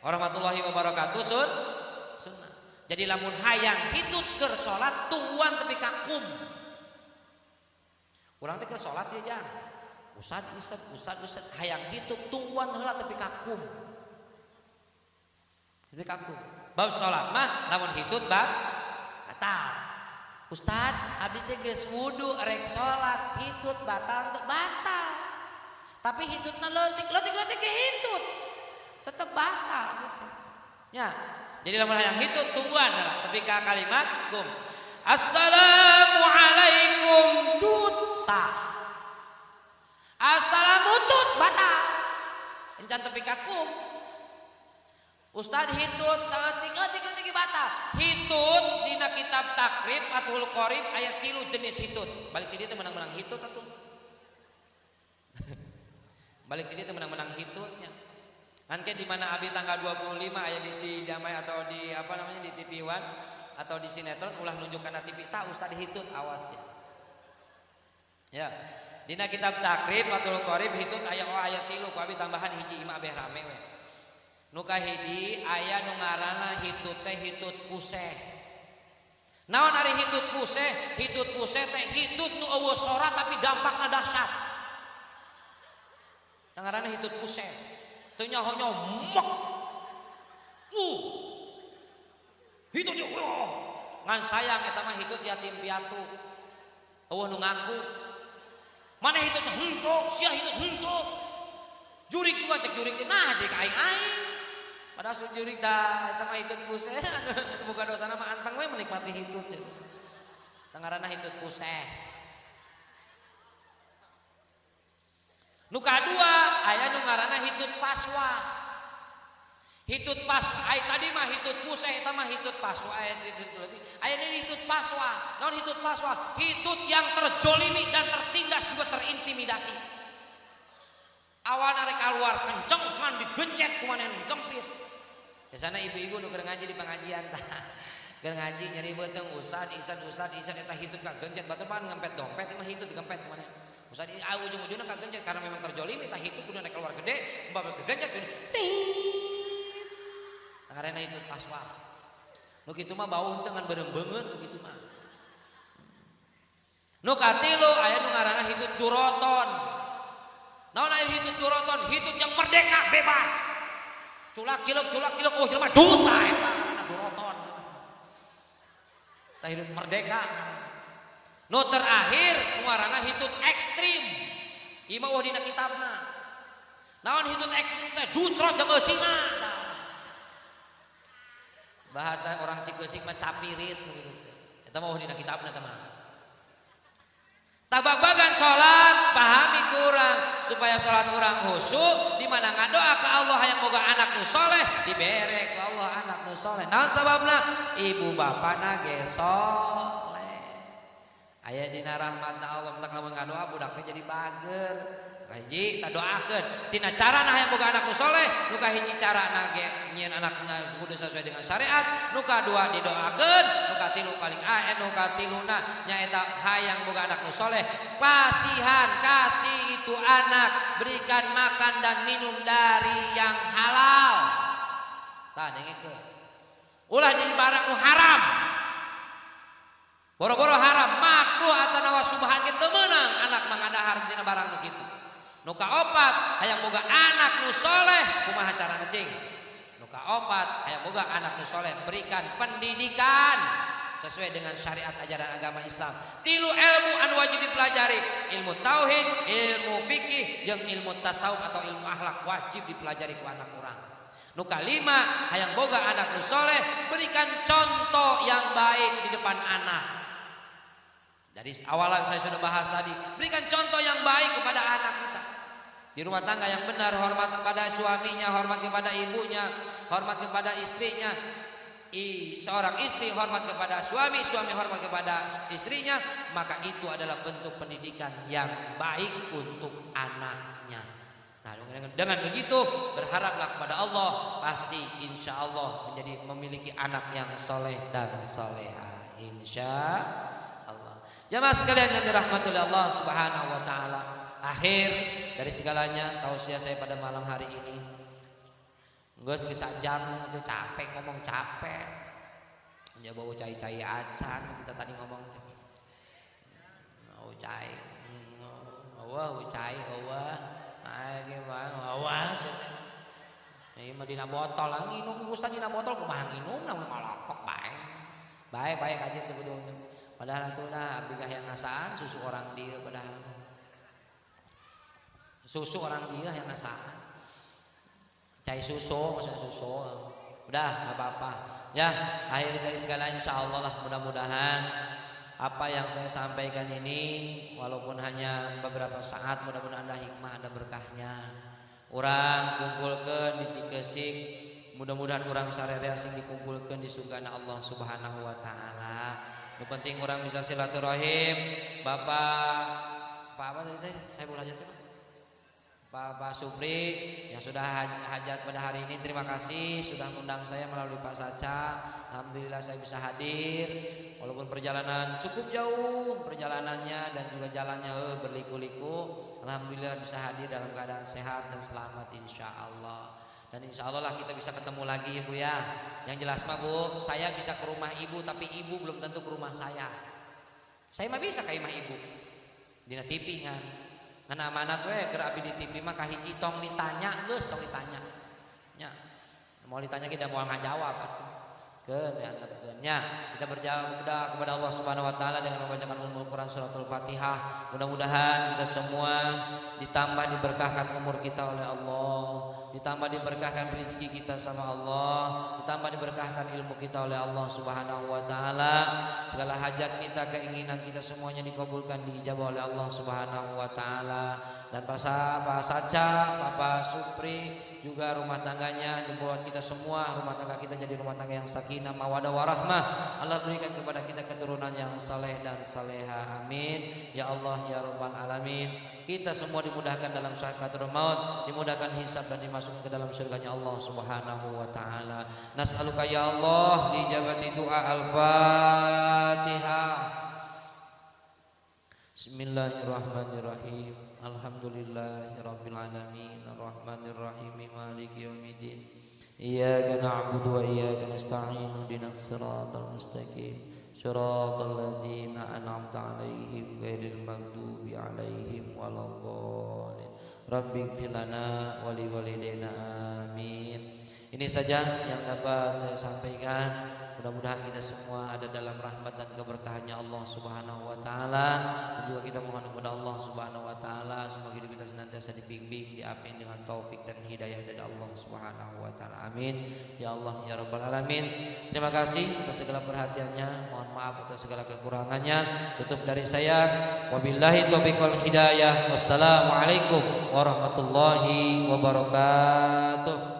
Warahmatullahi wabarakatuh sunnah. Jadi lamun hayang hitut keur salat tungguan tepi kakum. Urang teh keur salat ya jang. Ustad hayang hitung tungguan heula tepi kakum. Tepi kakum. Bab salat mah lamun hitut batal. Ustad abdi teh geus wudu rek salat hitut batal teu batal. Tapi hitutna leutik ge hitut. Tetep batal gitu. Ya. Jadi lamun hayang hitut tungguan heula tepi ka kalimat kum. Assalamualaikum tut sah. Assalamutut batal. Encan tepi kakum. Ustad hitut sangat tinggi batal. Hitut dina kitab takrib Fathul Qorib ayat 3 jenis hitut. Balik ti dieu teh menang-menang hitut atuh. Balik ti dieu teh menang-menang hitutnya. Kan ke di mana abi tanggal 25 aya di damai atau di apa namanya di TV One atau di sinetron ulah nunjukkan TV tak Ustad hitut awas ya. Ya. Dina kitab takrib Fathul Qorib hitut aya ayat 3 ku abi tambahan hiji imah beh rame we. Nu kahiji aya nu ngaranna hitut teh hitut puseh. Naon ari hitut puseh? Hitut puseh teh hitut nu eueuh sora tapi dampakna dahsyat. Ngaranna hitut puseh. Teu nyaho-nyaho mek. Hitut yo. Ngan sayang eta mah hitut yatim piatu. Eueuh nu ngaku. Mana hitutnya henteu, sia hitut henteu. Jurig suka cek jurig nah cek aing. Padahal su jurig dah eta mah hitut puseh boga dosana mah anteng we menikmati hitut cek. Tangarana hitut puseh. Nu kadua aya nu ngaranna hitut paswa. Hitut paswa aya tadi mah hitut puseh eta mah hitut paswa aya ini hitut paswa. Naon hitut paswa? Hitut yang terzolimi dan tertindas juga terintimidasi. Awalna rek keluar kenceng ngan digencet ku manehna digempit. Biasana ibu-ibu nu keur ngaji di pengajian tah. Keur ngaji nyari beuteung usad isad eta hitut kagencet batur pan ngempet dompet mah hitut digempet ku manehna. Usad ujung-ujungna kagencet karena memang terzolimi tah hitut kudu rek keluar gede, babak kegencet ting. Karena itu paswa. Nu kitu mah bau teu ngan beureung-beungeun nu kitu mah. Nu katilu aya nu ngaranna hitut duroton. Naon aya hitut duroton? Hitut yang merdeka, bebas. Culak-ciluk oh jelema duta eta duroton. Tah hitut merdeka. Nu terakhir nu ngaranna hitut ekstrim. Ieu mah dina kitabna. Naon hitut ekstrim teh? Ducrot jeung eusina. Bahasa orang Cikeusik mah capirit gitu. Eta mah dina kitabna teh mah. Tabag-bagan salat pahami kurang supaya salat urang khusyuk di mana ngadoa ka Allah hayang boga anak nu saleh dibere ku Allah anak nu saleh. Naon sababna? Ibu bapana ge saleh. Aya dina rahmatna Allah mentak lamun ngadoa budak teh jadi bager. Hiji kita doakeun tina carana hayang boga anak nu saleh, nu kahiji carana ge nyieun anakna kudu sesuai dengan syariat, nu kadua didoakeun, nu katilu paling nu katiluna nyaeta hayang boga anak nu saleh, pasihan kasih itu anak, berikan makan dan minum dari yang halal. Tah dengekeun. Ulah jadi barang nu haram. Boro-boro haram, makruh atanawa subhan ge teu meunang anak mangadahar dina barang nu kitu. Nu kaopat hayang boga anak nu saleh kumaha carana cing? Nu kaopat hayang boga anak nu saleh berikan pendidikan sesuai dengan syariat ajaran agama Islam. Tilu ilmu anu wajib dipelajari, ilmu tauhid, ilmu fikih, jeung ilmu tasawuf atau ilmu akhlak wajib dipelajari ku anak urang. Nu kalima hayang boga anak nu saleh berikan contoh yang baik di depan anak. Dari awalan saya sudah bahas tadi, berikan contoh yang baik kepada anak kita. Di rumah tangga yang benar, hormat kepada suaminya, hormat kepada ibunya, hormat kepada istrinya. Seorang istri hormat kepada suami, suami hormat kepada istrinya, maka itu adalah bentuk pendidikan yang baik untuk anaknya. Nah, dengan begitu berharaplah kepada Allah, pasti insya Allah menjadi memiliki anak yang soleh dan soleha. Insya Allah. Jamaah sekalian yang dirahmati Allah Subhanahu Wa Taala. Akhir dari segalanya tausiah saya pada malam hari ini. Geus jam itu capek ngomong capek. Ya bau cai-cai acan kita tadi ngomong. Bau cai. Bau cai gimana? Awas. Ini mah dina botol lagi nginum Ustaz dina botol kumaha nginum namun ngalokok bae. Bae aja teu kudu. Padahal atuh abdi yang ngasaan susu orang dia padahal. Susu orang dia yang ngasaan. Cai susu, maksudnya susu. Udah enggak apa-apa. Ya, akhir dari segala insyaallah lah mudah-mudahan apa yang saya sampaikan ini walaupun hanya beberapa saat mudah-mudahan ada hikmah, ada berkahnya. Urang kumpulkeun di Cikeusik, mudah-mudahan urang sarerea sing dikumpulkeun di surgana Allah Subhanahu wa taala. Yang penting urang bisa silaturahim. Bapak apa tadi teh? Saya boleh hajat Pak Supri yang sudah hajat pada hari ini, terima kasih sudah mengundang saya melalui Pak Saca. Alhamdulillah saya bisa hadir walaupun perjalanan cukup jauh perjalanannya dan juga jalannya berliku-liku. Alhamdulillah bisa hadir dalam keadaan sehat dan selamat insya Allah. Dan insya Allah lah kita bisa ketemu lagi Ibu ya. Yang jelas mah Bu, saya bisa ke rumah Ibu tapi Ibu belum tentu ke rumah saya. Saya mah bisa ke rumah Ibu dina TV kan. Karena amanat we keur abdi di TV mah kahiji tong ditanya geus tong ditanya. Nya. Mau ditanya kita mau ngajawab atuh. Kita berdoa kepada Allah Subhanahu wa taala dengan membacakan Ummul Quran suratul Fatihah. Mudah-mudahan kita semua ditambah diberkahkan umur kita oleh Allah, ditambah diberkahkan rezeki kita sama Allah, ditambah diberkahkan ilmu kita oleh Allah Subhanahu wa taala. Segala hajat kita, keinginan kita semuanya dikabulkan, diijabah oleh Allah Subhanahu wa taala. Dan Pak Saca, Bapak Supri juga rumah tangganya dibuat kita semua, rumah tangga kita jadi rumah tangga yang sakinah, mawadah, warahmah. Allah berikan kepada kita keturunan yang saleh dan saleha. Amin. Ya Allah ya Rabbal alamin. Kita semua dimudahkan dalam sakaratul maut, dimudahkan hisab dan dimasukkan ke dalam surganya Allah Subhanahu wa taala. Nas'aluka ya Allah li ijabati doa al-Fatihah. Bismillahirrahmanirrahim. Alhamdulillahirabbil alamin, arrahmanir rahim, maliki yaumiddin. Iyyaka na'budu wa iyyaka nasta'in, ihdinas siratal mustaqim, siratal ladzina an'amta 'alaihim ghairil maghdubi 'alaihim waladdallin. Rabbighfir lana wa liwalidayna amin. Ini saja yang dapat saya sampaikan. Mudah-mudahan kita semua ada dalam rahmat dan keberkahannya Allah Subhanahu wa taala. Dan juga kita mohon kepada Allah Subhanahu wa taala semoga hidup kita senantiasa dibimbing, diamin dengan taufik dan hidayah dari Allah Subhanahu wa taala. Amin. Ya Allah ya Rabbal alamin. Terima kasih atas segala perhatiannya. Mohon maaf atas segala kekurangannya. Tutup dari saya. Wabillahi taufiq wal hidayah. Wassalamualaikum warahmatullahi wabarakatuh.